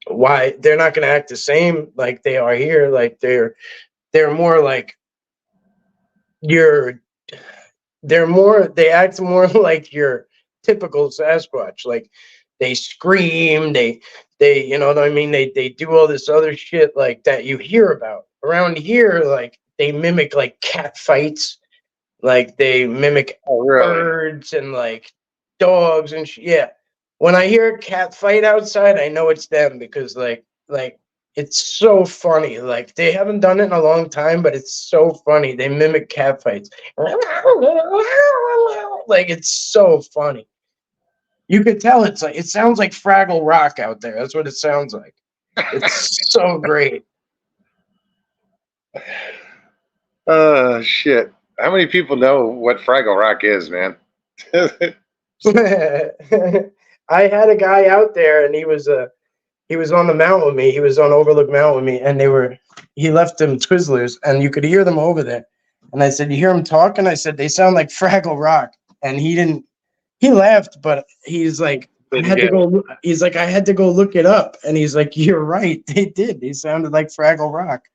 why they're not going to act the same like they are here? Like they're more like they act more like your typical Sasquatch. Like they scream, they you know what I mean? They do all this other shit like that you hear about around here. Like they mimic like cat fights. Like they mimic birds and like dogs and yeah. When I hear a cat fight outside, I know it's them because like it's so funny. Like they haven't done it in a long time, but it's so funny. They mimic cat fights. Like it's so funny. You could tell it sounds like Fraggle Rock out there. That's what it sounds like. It's so great. Shit. How many people know what Fraggle Rock is, man? I had a guy out there, and he was on the mountain with me. He was on Overlook Mountain with me, and he left them Twizzlers, and you could hear them over there. And I said, "You hear them talking?" I said, "They sound like Fraggle Rock." And he laughed, but he's like, I Didn't had to get go. it. He's like, I had to go look it up, and he's like, you're right. They did. They sounded like Fraggle Rock.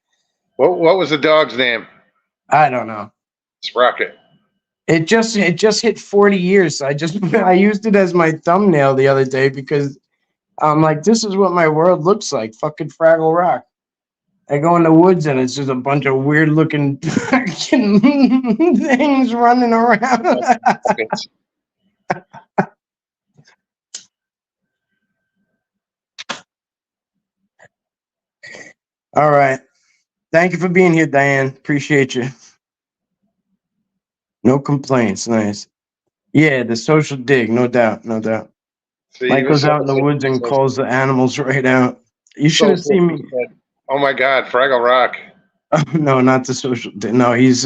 What was the dog's name? I don't know. Sprocket. It just hit 40 years. So I used it as my thumbnail the other day because I'm like, this is what my world looks like. Fucking Fraggle Rock. I go in the woods and it's just a bunch of weird looking fucking things running around. All right. Thank you for being here, Diane. Appreciate you. No complaints. Nice. Yeah, the social dig, no doubt, no doubt. See, Mike even goes out in the social- woods and social- calls the animals right out. You should have social seen me. said, oh my God, Fraggle Rock. No, not the social dig. No, he's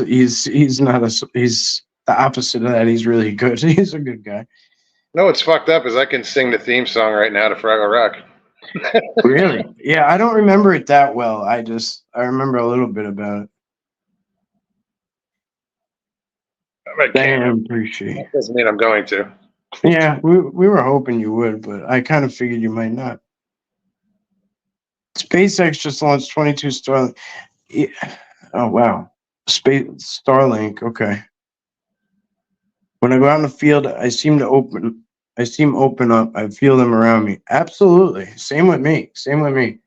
not he's the opposite of that. He's really good. He's a good guy. No, what's fucked up is I can sing the theme song right now to Fraggle Rock. Really? Yeah, I don't remember it that well. I remember a little bit about it. I can't. Damn, appreciate it. That doesn't mean I'm going to. Yeah, we were hoping you would, but I kind of figured you might not. SpaceX just launched 22 Starlink. Yeah. Oh wow, Starlink. Okay. When I go out in the field, I seem open up. I feel them around me. Absolutely. Same with me. Same with me.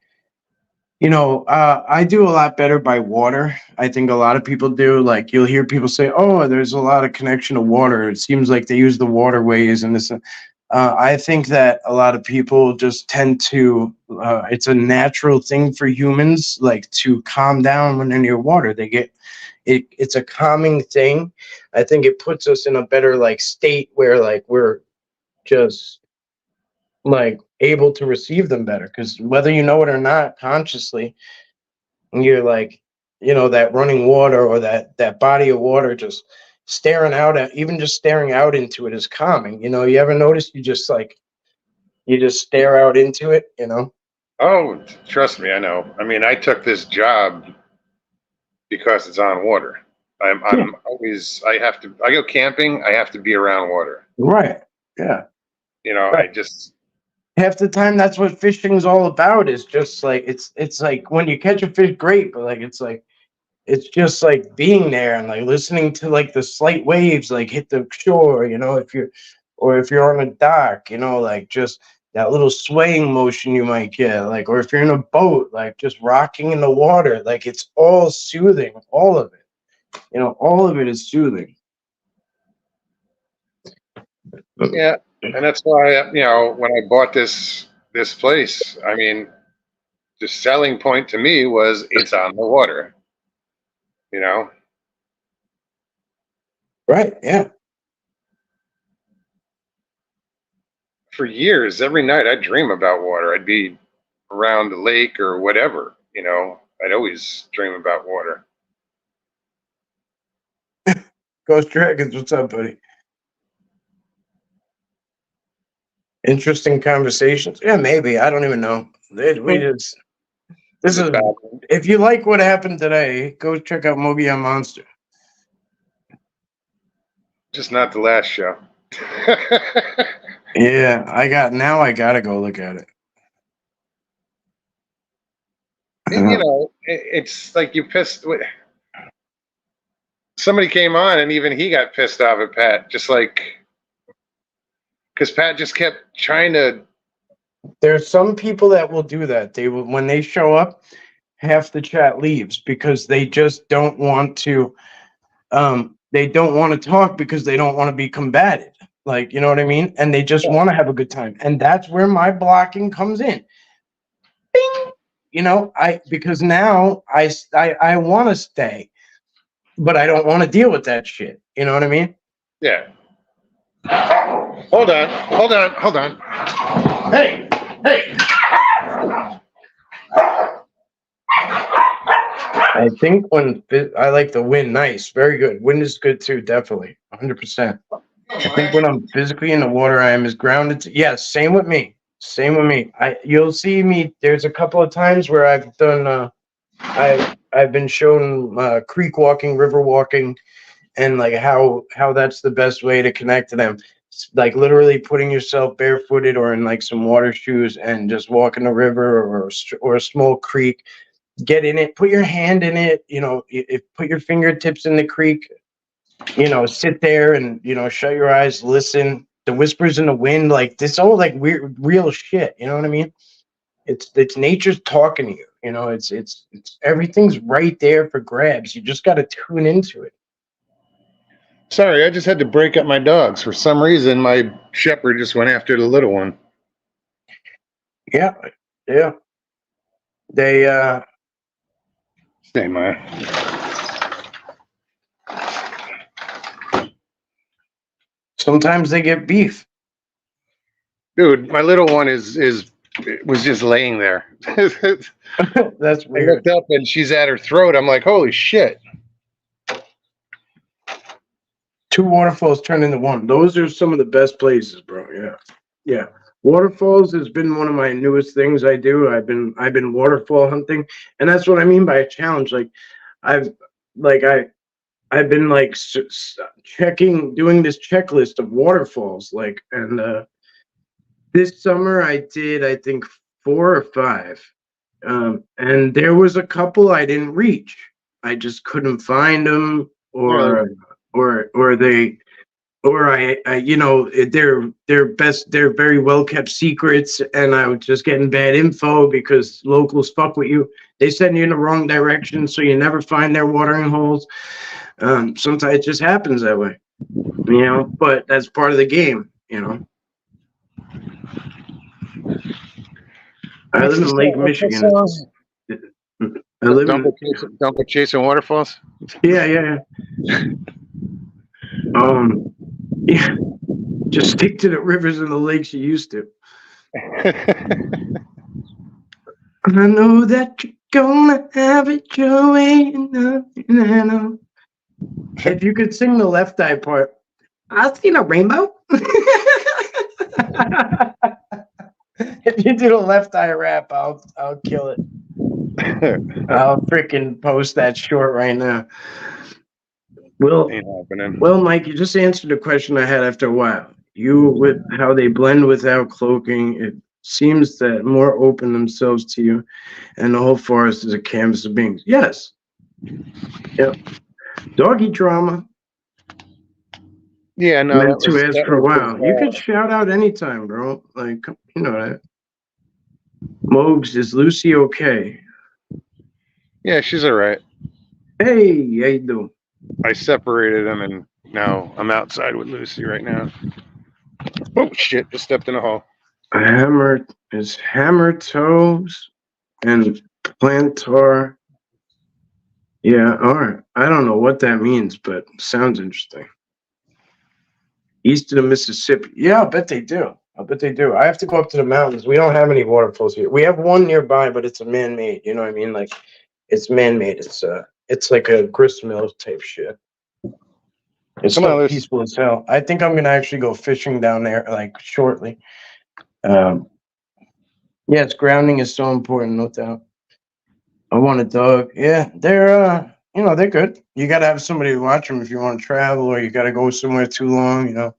You know, I do a lot better by water. I think a lot of people do. Like you'll hear people say, "Oh, there's a lot of connection to water." It seems like they use the waterways and this. I think that a lot of people just tend to. It's a natural thing for humans, like to calm down when they're near water. They get it. It's a calming thing. I think it puts us in a better like state where like we're just like able to receive them better because whether you know it or not consciously you're like that running water or that body of water just staring out at even just staring out into it is calming. You ever notice you just stare out into it. Oh, trust me, I know. I mean, I took this job because it's on water. I'm always, I go camping, I have to be around water. Right. Yeah. I just, half the time that's what fishing's all about is just like it's like when you catch a fish great but like it's just like being there and like listening to like the slight waves like hit the shore if you're on a dock like just that little swaying motion you might get like or if you're in a boat like just rocking in the water like it's all soothing, all of it all of it is soothing. yeah. And that's why, when I bought this place, I mean, the selling point to me was it's on the water, Right. Yeah. For years, every night I'd dream about water. I'd be around the lake or whatever, I'd always dream about water. Ghost Dragons, what's up, buddy? Interesting conversations. Yeah, maybe. I don't even know. This is if you like what happened today, go check out Mobian Monster. Just not the last show. Yeah, I gotta go look at it. It's like you pissed. Somebody came on and even he got pissed off at Pat, just like because Pat just kept trying to. There's some people that will do that. They will when they show up, half the chat leaves because they just don't want to. They don't want to talk because they don't want to be combated. Like, you know what I mean? And they just want to have a good time. And that's where my blocking comes in. Bing! Because now I want to stay, but I don't want to deal with that shit. You know what I mean? Yeah. Hold on. Hey. I think I like the wind. Nice. Very good. Wind is good too. Definitely. 100%. I think when I'm physically in the water, I am as grounded. Yes. Same with me. You'll see me. There's a couple of times where I've done, I've been shown creek walking, river walking, and like how that's the best way to connect to them. like literally putting yourself barefooted or in like some water shoes and just walking a river or a small creek. Get in it, put your hand in it, put your fingertips in the creek, sit there and, shut your eyes, listen. The whispers in the wind, like this all like weird, real shit. You know what I mean? It's nature's talking to you. It's everything's right there for grabs. You just got to tune into it. Sorry, I just had to break up my dogs. For some reason, my shepherd just went after the little one. Yeah. Yeah. They, Hey, man. Sometimes they get beef. Dude, my little one was just laying there. That's I weird. looked up and she's at her throat. I'm like, holy shit. 2 waterfalls turned into 1. Those are some of the best places, bro. Yeah. Yeah. Waterfalls has been one of my newest things I do. I've been waterfall hunting, and that's what I mean by a challenge. Like I've been like doing this checklist of waterfalls, like, and this summer I did, I think, 4 or 5, and there was a couple I didn't reach. I just couldn't find them, or they're very well kept secrets, and I was just getting bad info because locals fuck with you. They send you in the wrong direction, so you never find their watering holes. Sometimes it just happens that way, but that's part of the game. I live in Lake Michigan. I live in Don't go chasing waterfalls. Yeah. Yeah. Just stick to the rivers and the lakes you used to. I know that you're gonna have it your way. If you could sing the Left Eye part, I've seen a rainbow. If you do the Left Eye rap, I'll kill it. I'll freaking post that short right now. Well, Mike, you just answered a question I had after a while. With how they blend without cloaking, it seems that more open themselves to you, and the whole forest is a canvas of beings. Yes. Yep. Doggy drama. Yeah, no. Meant to ask for a while. You could shout out anytime, bro. Like, that. Mogs, is Lucy okay? Yeah, she's all right. Hey, how you doing? I separated them, and now I'm outside with Lucy right now. Oh shit! Just stepped in a hole. Hammer toes and plantar. Yeah, all right. I don't know what that means, but sounds interesting. East of the Mississippi. Yeah, I bet they do. I have to go up to the mountains. We don't have any waterfalls here. We have one nearby, but it's a man-made. You know what I mean? Like, it's man-made. It's like a grist mill type shit. It's so peaceful as hell. I think I'm gonna actually go fishing down there like shortly. Yes, grounding is so important, no doubt. I want a dog. Yeah, they're good. You gotta have somebody to watch them if you want to travel, or you gotta go somewhere too long.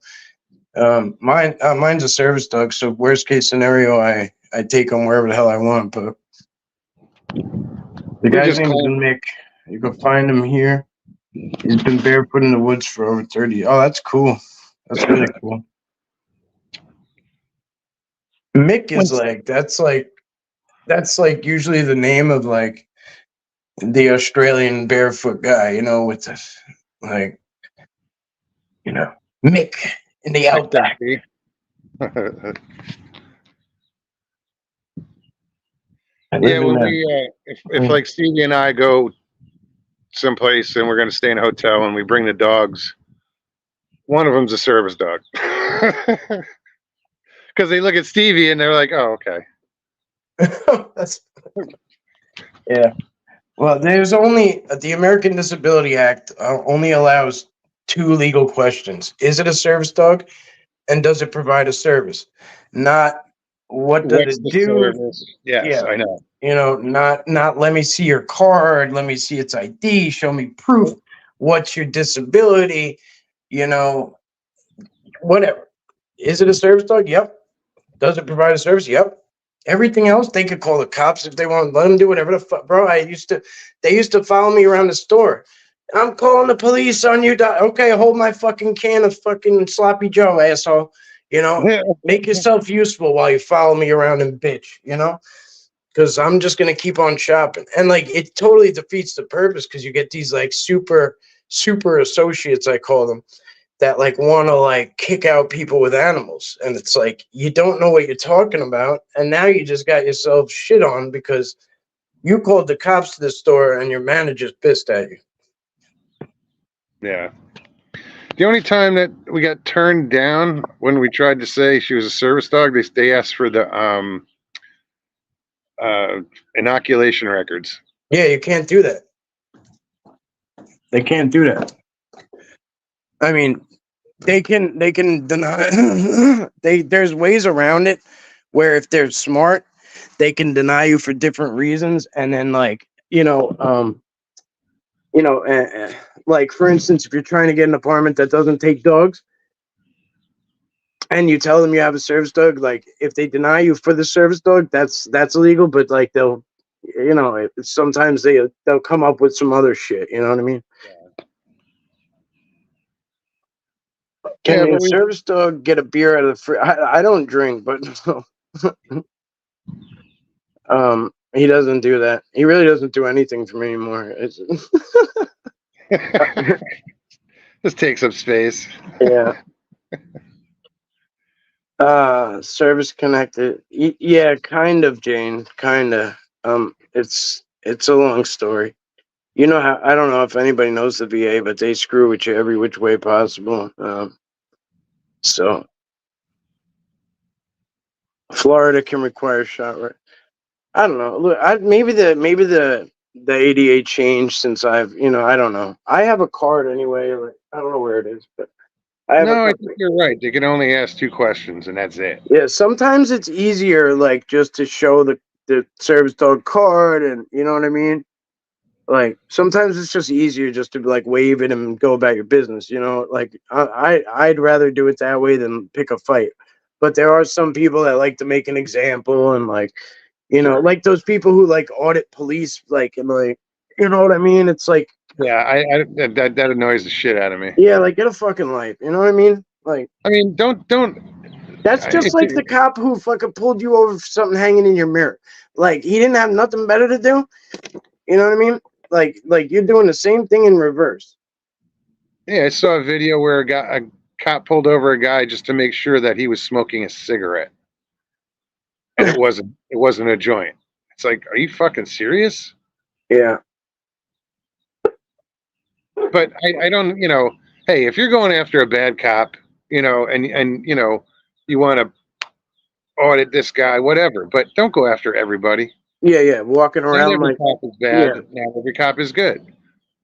Mine's a service dog, so worst case scenario, I take him wherever the hell I want. But the guy's name is Mick. You can find him here. He's been barefoot in the woods for over 30. Oh, that's cool. That's really cool. Mick is that's like usually the name of like the Australian barefoot guy, with this, like, Mick in the outback. Yeah, when if like Stevie and I go someplace and we're going to stay in a hotel and we bring the dogs, one of them's a service dog. Because they look at Stevie and they're like, oh, okay. Yeah. Well, there's only the American Disability Act only allows 2 legal questions. Is it a service dog? And does it provide a service? Not what does it do? Service? Yes, I know. Not let me see your card, let me see its ID, show me proof. What's your disability? Whatever. Is it a service dog? Yep. Does it provide a service? Yep. Everything else, they could call the cops if they want. Let them do whatever the fuck, bro. They used to follow me around the store. I'm calling the police on you. Okay, hold my fucking can of fucking sloppy Joe, asshole. You know, make yourself useful while you follow me around and bitch. You know, because I'm just gonna keep on shopping, and like it totally defeats the purpose because you get these like super associates, I call them, that like want to like kick out people with animals, and it's like you don't know what you're talking about, and now you just got yourself shit on because you called the cops to the store and your manager's pissed at you. Yeah. The only time that we got turned down when we tried to say she was a service dog, they asked for the inoculation records. Yeah, you can't do that. They can't do that. I mean, they can deny there's ways around it where if they're smart, they can deny you for different reasons, and then like, like for instance, if you're trying to get an apartment that doesn't take dogs and you tell them you have a service dog, like if they deny you for the service dog, that's illegal, but like they'll sometimes they'll come up with some other shit, you know what I mean? Can a service dog get a beer out of the fridge? I don't drink, but he doesn't do that. He really doesn't do anything for me anymore. Just takes up space. Yeah. Service connected. Yeah, kind of, Jane. Kind of. It's a long story. You know how, I don't know if anybody knows the VA, but they screw with you every which way possible. So Florida can require shot. Right? I don't know. Look, maybe the ADA changed since I've, I don't know. I have a card anyway. Like, I don't know where it is, but I think you're right. They can only ask 2 questions, and that's it. Yeah, sometimes it's easier, like just to show the service dog card, and you know what I mean. Like sometimes it's just easier just to like wave it and go about your business. Like I'd rather do it that way than pick a fight. But there are some people that like to make an example and like, like those people who like audit police, like, and like, you know what I mean? It's like, yeah, that annoys the shit out of me. Yeah, like get a fucking life. You know what I mean? Like, I mean, don't. That's just like the cop who fucking pulled you over for something hanging in your mirror. Like he didn't have nothing better to do. You know what I mean? Like you're doing the same thing in reverse. Yeah, I saw a video where a cop pulled over a guy just to make sure that he was smoking a cigarette, and it wasn't a joint. It's like, are you fucking serious? Yeah. But I don't, hey, if you're going after a bad cop, and you want to audit this guy, whatever, but don't go after everybody. Yeah, walking around not every cop is bad. Yeah. Not every cop is good,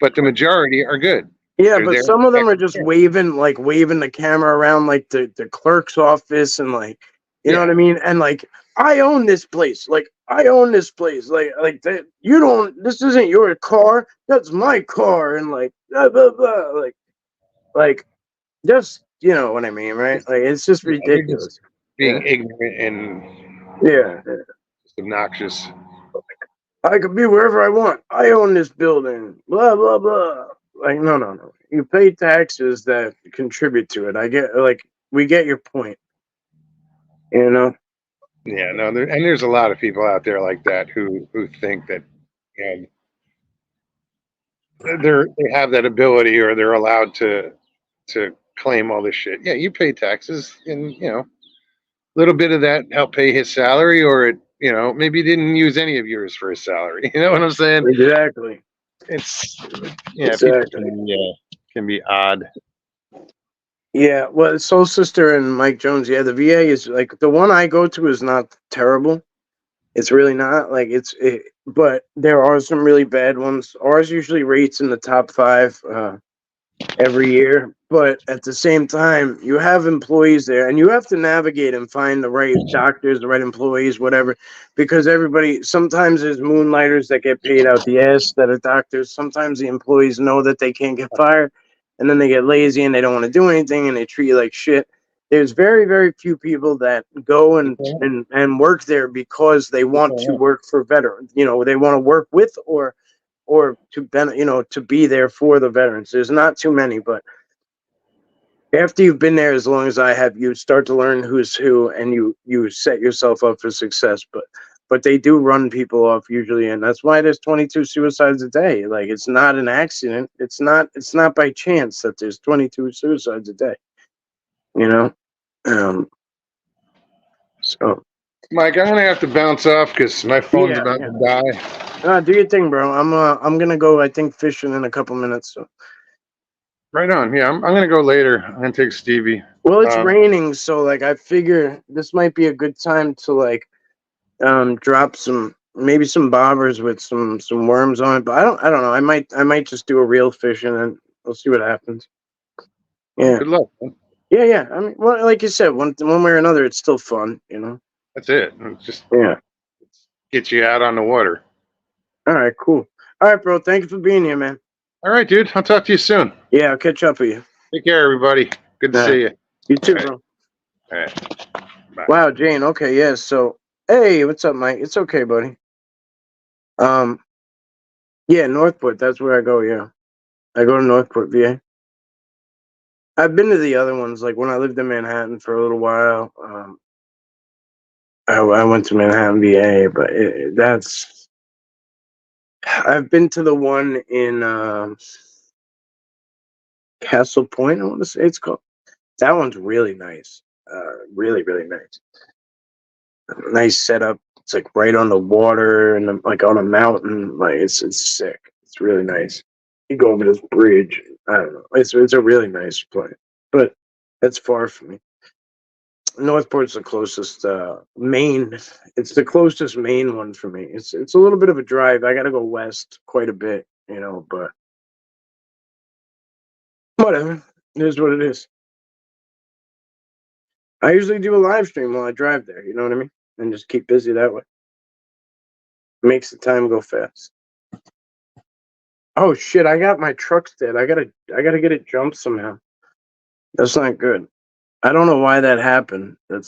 but the majority are good. Yeah, but some of them are just waving the camera around like the clerk's office and like, you know what I mean? And like, I own this place. Like, I own this place. Like that. You don't. This isn't your car. That's my car. And like, blah blah blah. Like, just you know what I mean, right? Like, it's just ridiculous. Just being ignorant and just obnoxious. I could be wherever I want. I own this building. Blah blah blah. Like, no. You pay taxes that contribute to it. I get, like, we get your point. You know? Yeah, no, there's a lot of people out there like that who think that they have that ability or they're allowed to claim all this shit. Yeah, you pay taxes, and a little bit of that help pay his salary, or it, maybe he didn't use any of yours for his salary. You know what I'm saying? Exactly. It's exactly. Can be odd. Yeah, well, Soul Sister and Mike Jones. Yeah, the VA is like the one I go to is not terrible. It's really not like but there are some really bad ones. Ours usually rates in the top 5 every year, but at the same time, you have employees there, and you have to navigate and find the right doctors, the right employees, whatever, because sometimes there's moonlighters that get paid out the ass that are doctors. Sometimes the employees know that they can't get fired, and then they get lazy and they don't want to do anything, and they treat you like shit. There's very, very few people that go and work there because they want to work for veterans. You know, they want to work with or to be there for the veterans. There's not too many, but after you've been there as long as I have, you start to learn who's who, and you set yourself up for success. But they do run people off usually, and that's why there's 22 suicides a day. Like, it's not an accident. It's not by chance that there's 22 suicides a day. You know, um. So Mike, I'm gonna have to bounce off because my phone's yeah, about yeah. to die. Do your thing, bro. I'm gonna go. I think fishing in a couple minutes. So. Right on. Yeah, I'm gonna go later. I'm gonna take Stevie. Well, it's raining, so like I figure this might be a good time to like drop maybe some bobbers with some worms on it. But I don't know. I might just do a reel fishing and we'll see what happens. Yeah. Good luck. Man. Yeah. I mean, well, like you said, one way or another, it's still fun. You know. That's it. Just Yeah. get you out on the water. All right. Cool. All right, bro. Thank you for being here, man. All right, dude. I'll talk to you soon. Yeah, I'll catch up with you. Take care, everybody. Good to see you. You too, All right. bro. All right. Bye. Wow, Jane. Okay, yeah. So, hey, what's up, Mike? It's okay, buddy. Yeah, Northport. That's where I go. Yeah, I go to Northport, VA. I've been to the other ones, like when I lived in Manhattan for a little while. I went to Manhattan, VA, but that's. I've been to the one in Castle Point. I want to say it's called. That one's really nice. Really, really nice. Nice setup. It's like right on the water and like on a mountain. Like it's sick. It's really nice. You go over this bridge. I don't know. It's a really nice place, but that's far from me. Northport's the closest main. It's the closest main one for me. It's a little bit of a drive. I got to go west quite a bit, but whatever. It is what it is. I usually do a live stream while I drive there. You know what I mean? And just keep busy that way. Makes the time go fast. Oh shit! I got my truck dead. I gotta get it jumped somehow. That's not good. I don't know why that happened. I'm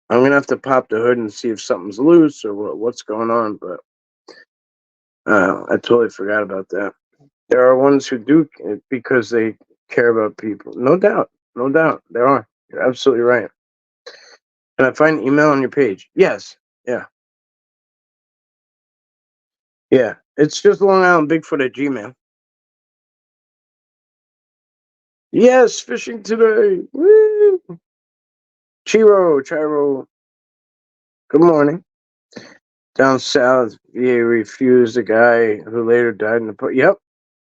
gonna have to pop the hood and see if something's loose or what's going on. But I totally forgot about that. There are ones who do it because they care about people. No doubt, no doubt. There are. You're absolutely right. Can I find email on your page? Yes. Yeah. Yeah. It's just Long Island Bigfoot at Gmail. Yes, fishing today. Woo! Chiro. Good morning. Down south, VA refused a guy who later died in the put. Yep.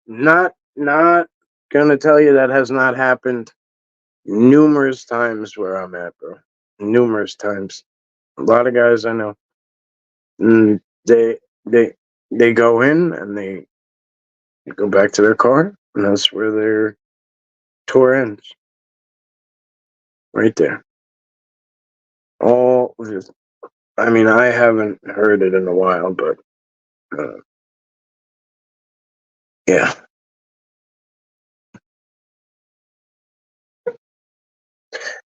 Not gonna tell you that has not happened numerous times where I'm at, bro. Numerous times. A lot of guys I know. Mm, they go in and they go back to their car, and that's where their tour ends. Right there. All this. I mean, I haven't heard it in a while, but yeah.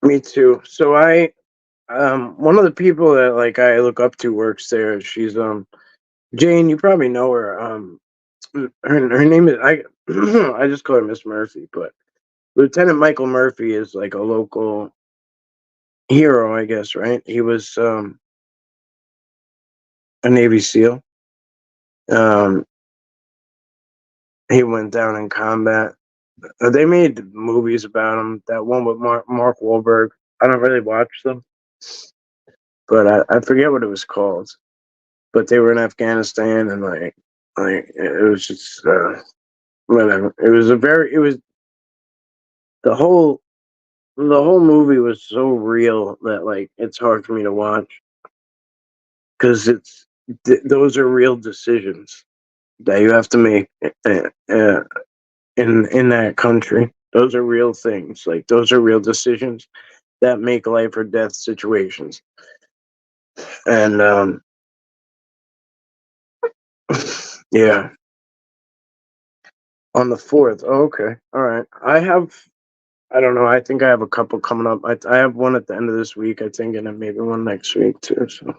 Me too. So one of the people that like I look up to works there. She's Jane. You probably know her. Her name is I just call her Miss Murphy, but Lieutenant Michael Murphy is like a local hero, I guess. Right? He was a Navy SEAL. Um, he went down in combat. They made movies about him. That one with Mark Wahlberg. I don't really watch them, but I forget what it was called. But they were in Afghanistan, and like it was just whatever. It was the whole movie was so real that like it's hard for me to watch because those are real decisions that you have to make in that country. Those are real things. Like those are real decisions that make life or death situations. And yeah, on the 4th. Oh, okay, all right. I don't know. I think I have a couple coming up. I have one at the end of this week, I think, and then maybe one next week too. So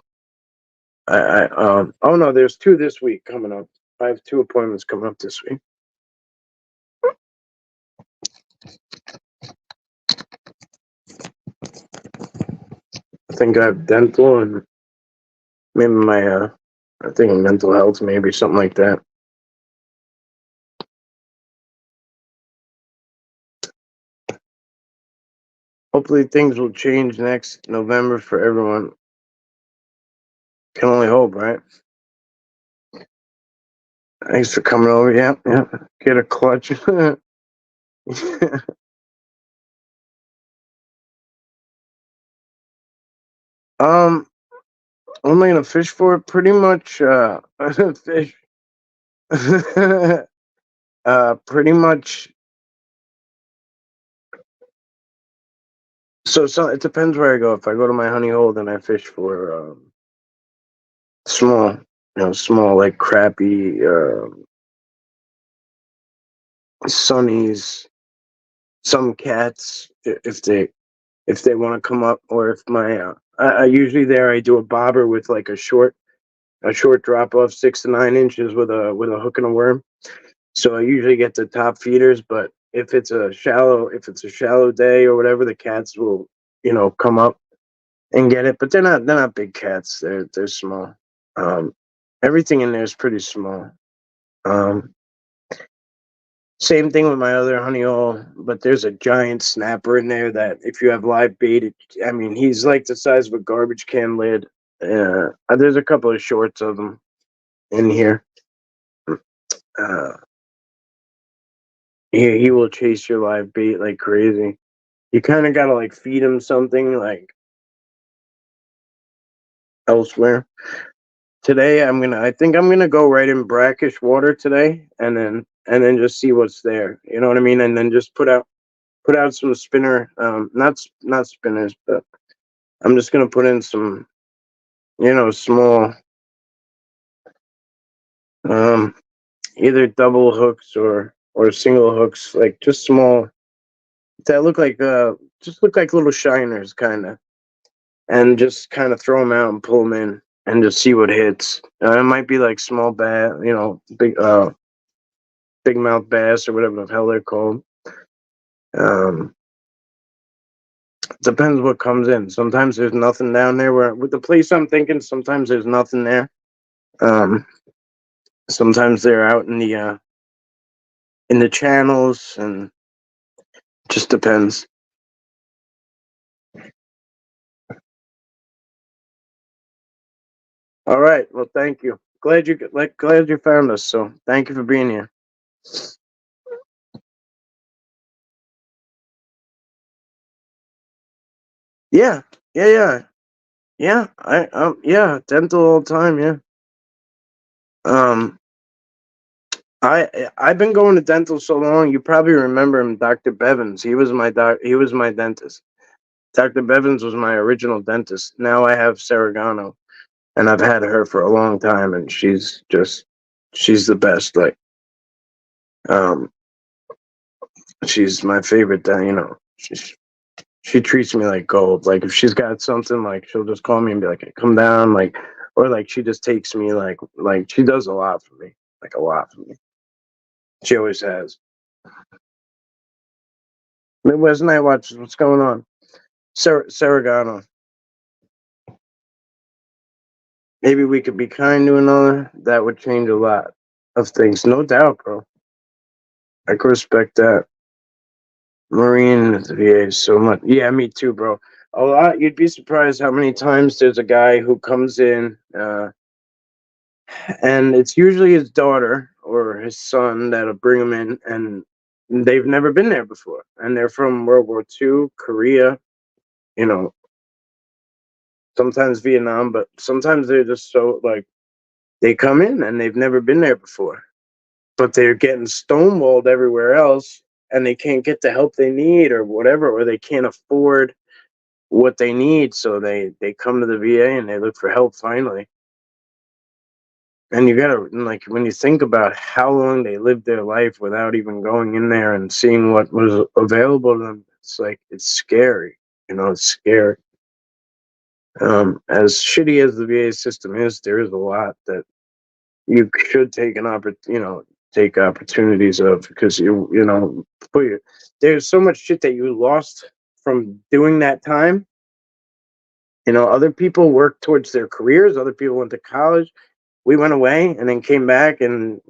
oh no, there's two this week coming up. I have two appointments coming up this week. I think I have dental and maybe my I think mental health, maybe something like that. Hopefully things will change next November for everyone. Can only hope, right? Thanks for coming over. Yeah, yeah. Get a clutch. um, what am I gonna fish for? Pretty much fish. Pretty much. So it depends where I go. If I go to my honey hole, then I fish for small, small like crappie, sunnies, some cats if they want to come up, or if my I usually there I do a bobber with like a short drop off 6 to 9 inches with a hook and a worm. So I usually get the top feeders, but if it's a shallow day or whatever, the cats will come up and get it. But they're not big cats. They're small. Um, Everything in there is pretty small. Um, Same thing with my other honey hole, but there's a giant snapper in there that if you have live bait, I mean, he's like the size of a garbage can lid. There's a couple of shorts of them in here. Uh, he will chase your live bait like crazy. You kind of gotta like feed him something like elsewhere. Today I think I'm gonna go right in brackish water today, and then just see what's there. You know what I mean? And then just put out some spinner, not spinners, but I'm just gonna put in some, small, um, either double hooks or single hooks, like just small that look like little shiners, kind of, and just kind of throw them out and pull them in and just see what hits. It might be like small bass, big mouth bass or whatever the hell they're called. Um, Depends what comes in. Sometimes there's nothing down there. Where with the place I'm thinking, sometimes there's nothing there. Um, Sometimes they're out in the channels, and just depends. All right. Well, thank you. Glad you found us. So thank you for being here. Yeah. Yeah. Yeah. Yeah. Yeah. Dental all the time. Yeah. Um. I've been going to dental so long. You probably remember him, Dr. Bevins. He was my He was my dentist. Dr. Bevins was my original dentist. Now I have Saragano, and I've had her for a long time, and she's the best. Like, um, she's my favorite. She treats me like gold. Like if she's got something, like she'll just call me and be like, "Hey, come down," like, or like she just takes me like she does a lot for me, like a lot for me. She always has. Midwest Night Watches, what's going on? Saragano. Maybe we could be kind to another. That would change a lot of things, no doubt, bro. I can respect that. Marine at the VA so much. Yeah, me too, bro. A lot. You'd be surprised how many times there's a guy who comes in, and it's usually his daughter or his son that'll bring him in, and they've never been there before, and they're from World War II, Korea, you know, sometimes Vietnam, but sometimes they're just so like they come in and they've never been there before, but they're getting stonewalled everywhere else, and they can't get the help they need or whatever, or they can't afford what they need, so they come to the VA and they look for help finally. And you gotta, like, when you think about how long they lived their life without even going in there and seeing what was available to them, It's like, it's scary. It's scary. As shitty as the VA system is, there is a lot that you should take opportunities of, because there's so much shit that you lost from doing that time. Other people worked towards their careers. Other people went to college. We went away and then came back, and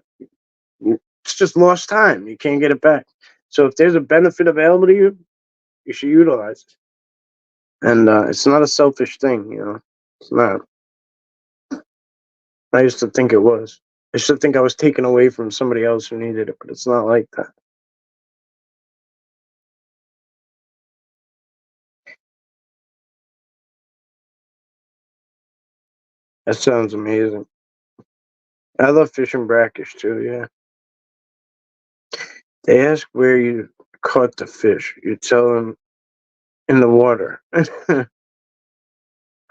it's just lost time. You can't get it back. So if there's a benefit available to you, you should utilize it. And it's not a selfish thing. It's not. I used to think it was. I used to think I was taken away from somebody else who needed it, but it's not like that. That sounds amazing. I love fishing brackish too, yeah. They ask where you caught the fish. You tell them in the water.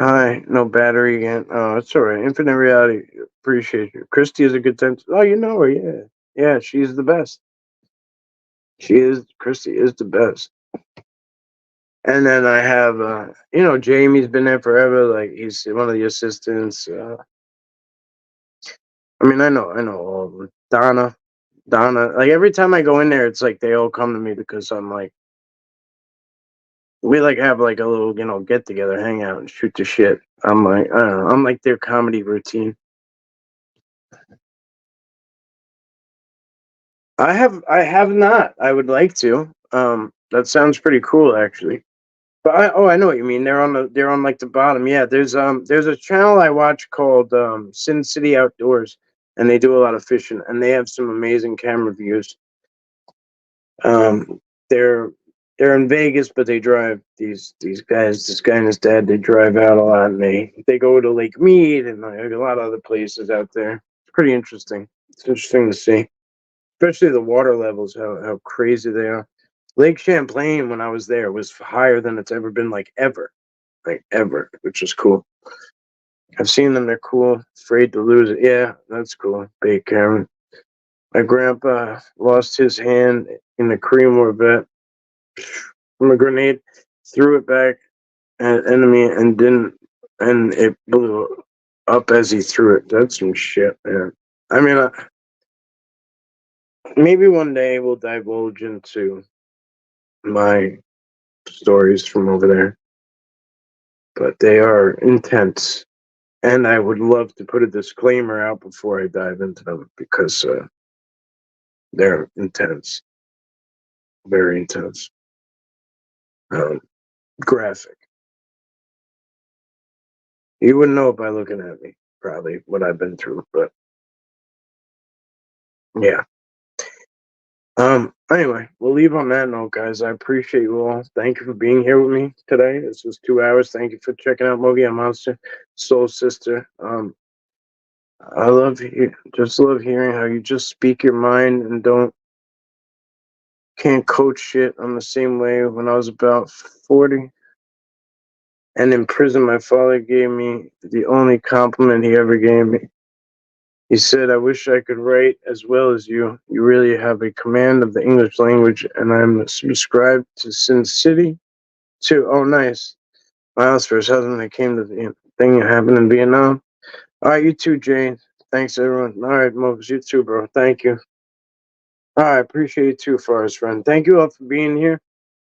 Hi, no battery again. Oh, it's all right. Infinite Reality, appreciate you. Christy is a good time. Oh, you know her, yeah. Yeah, she's the best. Christy is the best. And then I have, Jamie's been there forever. Like, he's one of the assistants. I know all of them. Donna. Like, every time I go in there, it's like they all come to me because I'm like, we like have like a little, get together, hang out, and shoot the shit. I'm like, I don't know. I'm like their comedy routine. I have not. I would like to. That sounds pretty cool, actually. But I know what you mean. They're on like the bottom. Yeah, there's a channel I watch called Sin City Outdoors, and they do a lot of fishing, and they have some amazing camera views. Um, they're they're in Vegas, but they drive these guys. This guy and his dad, they drive out a lot, and they go to Lake Mead and like a lot of other places out there. It's pretty interesting. It's interesting to see, especially the water levels, how crazy they are. Lake Champlain, when I was there, was higher than it's ever been, like ever, which is cool. I've seen them; they're cool. Afraid to lose it. Yeah, that's cool. Bait Cameron. My grandpa lost his hand in the Creamore vet from a grenade, threw it back at enemy, and it blew up as he threw it. That's some shit, man. I mean, maybe one day we'll divulge into my stories from over there, but they are intense. And I would love to put a disclaimer out before I dive into them, because they're intense, very intense, um, graphic. You wouldn't know it by looking at me, probably, what I've been through, but yeah. Anyway, we'll leave on that note, guys. I appreciate you all. Thank you for being here with me today. This was 2 hours. Thank you for checking out Mogi and Monster, Soul Sister. I love you. Just love hearing how you just speak your mind and can't coach shit. I'm the same way. When I was about 40 and in prison, my father gave me the only compliment he ever gave me. He said, "I wish I could write as well as you. You really have a command of the English language, and I'm subscribed to Sin City too." Oh, nice. Miles for his husband that came to the thing that happened in Vietnam. All right, you too, Jane. Thanks, everyone. All right, Moses, you too, bro. Thank you. All right, appreciate you too, Forrest, friend. Thank you all for being here.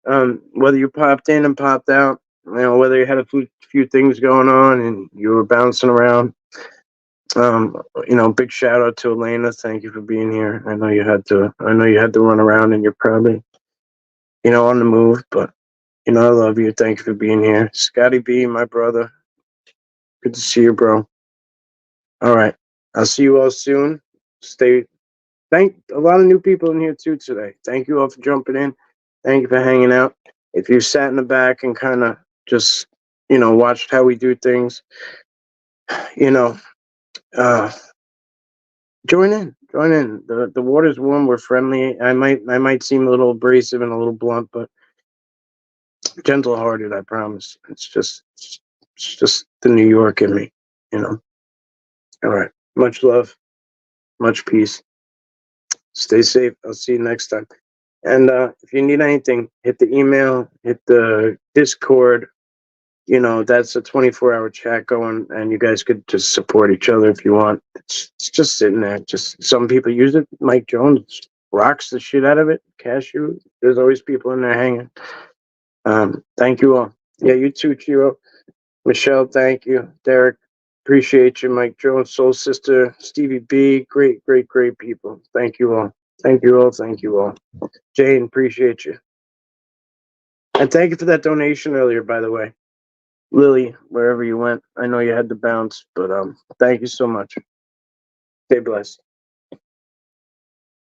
Whether you popped in and popped out, whether you had a few things going on and you were bouncing around. Big shout out to Elena. Thank you for being here. I know you had to run around and you're probably, on the move, but I love you. Thank you for being here. Scotty B, my brother. Good to see you, bro. All right. I'll see you all soon. Thank a lot of new people in here too today. Thank you all for jumping in. Thank you for hanging out. If you sat in the back and kind of just, watched how we do things, uh, join in. Join in. The water's warm. We're friendly. I might seem a little abrasive and a little blunt, but gentle hearted, I promise. It's just the New York in me, you know. All right. Much love, much peace. Stay safe. I'll see you next time. And if you need anything, hit the email, hit the Discord. You know, that's a 24-hour chat going, and you guys could just support each other if you want. It's just sitting there. Just some people use it. Mike Jones rocks the shit out of it. Cashew, there's always people in there hanging. Thank you all. Yeah, you too, Chiro. Michelle, thank you. Derek, appreciate you. Mike Jones, Soul Sister, Stevie B, great, great, great people. Thank you all. Thank you all. Thank you all. Jane, appreciate you. And thank you for that donation earlier, by the way. Lily, wherever you went, I know you had to bounce, but thank you so much. Stay blessed.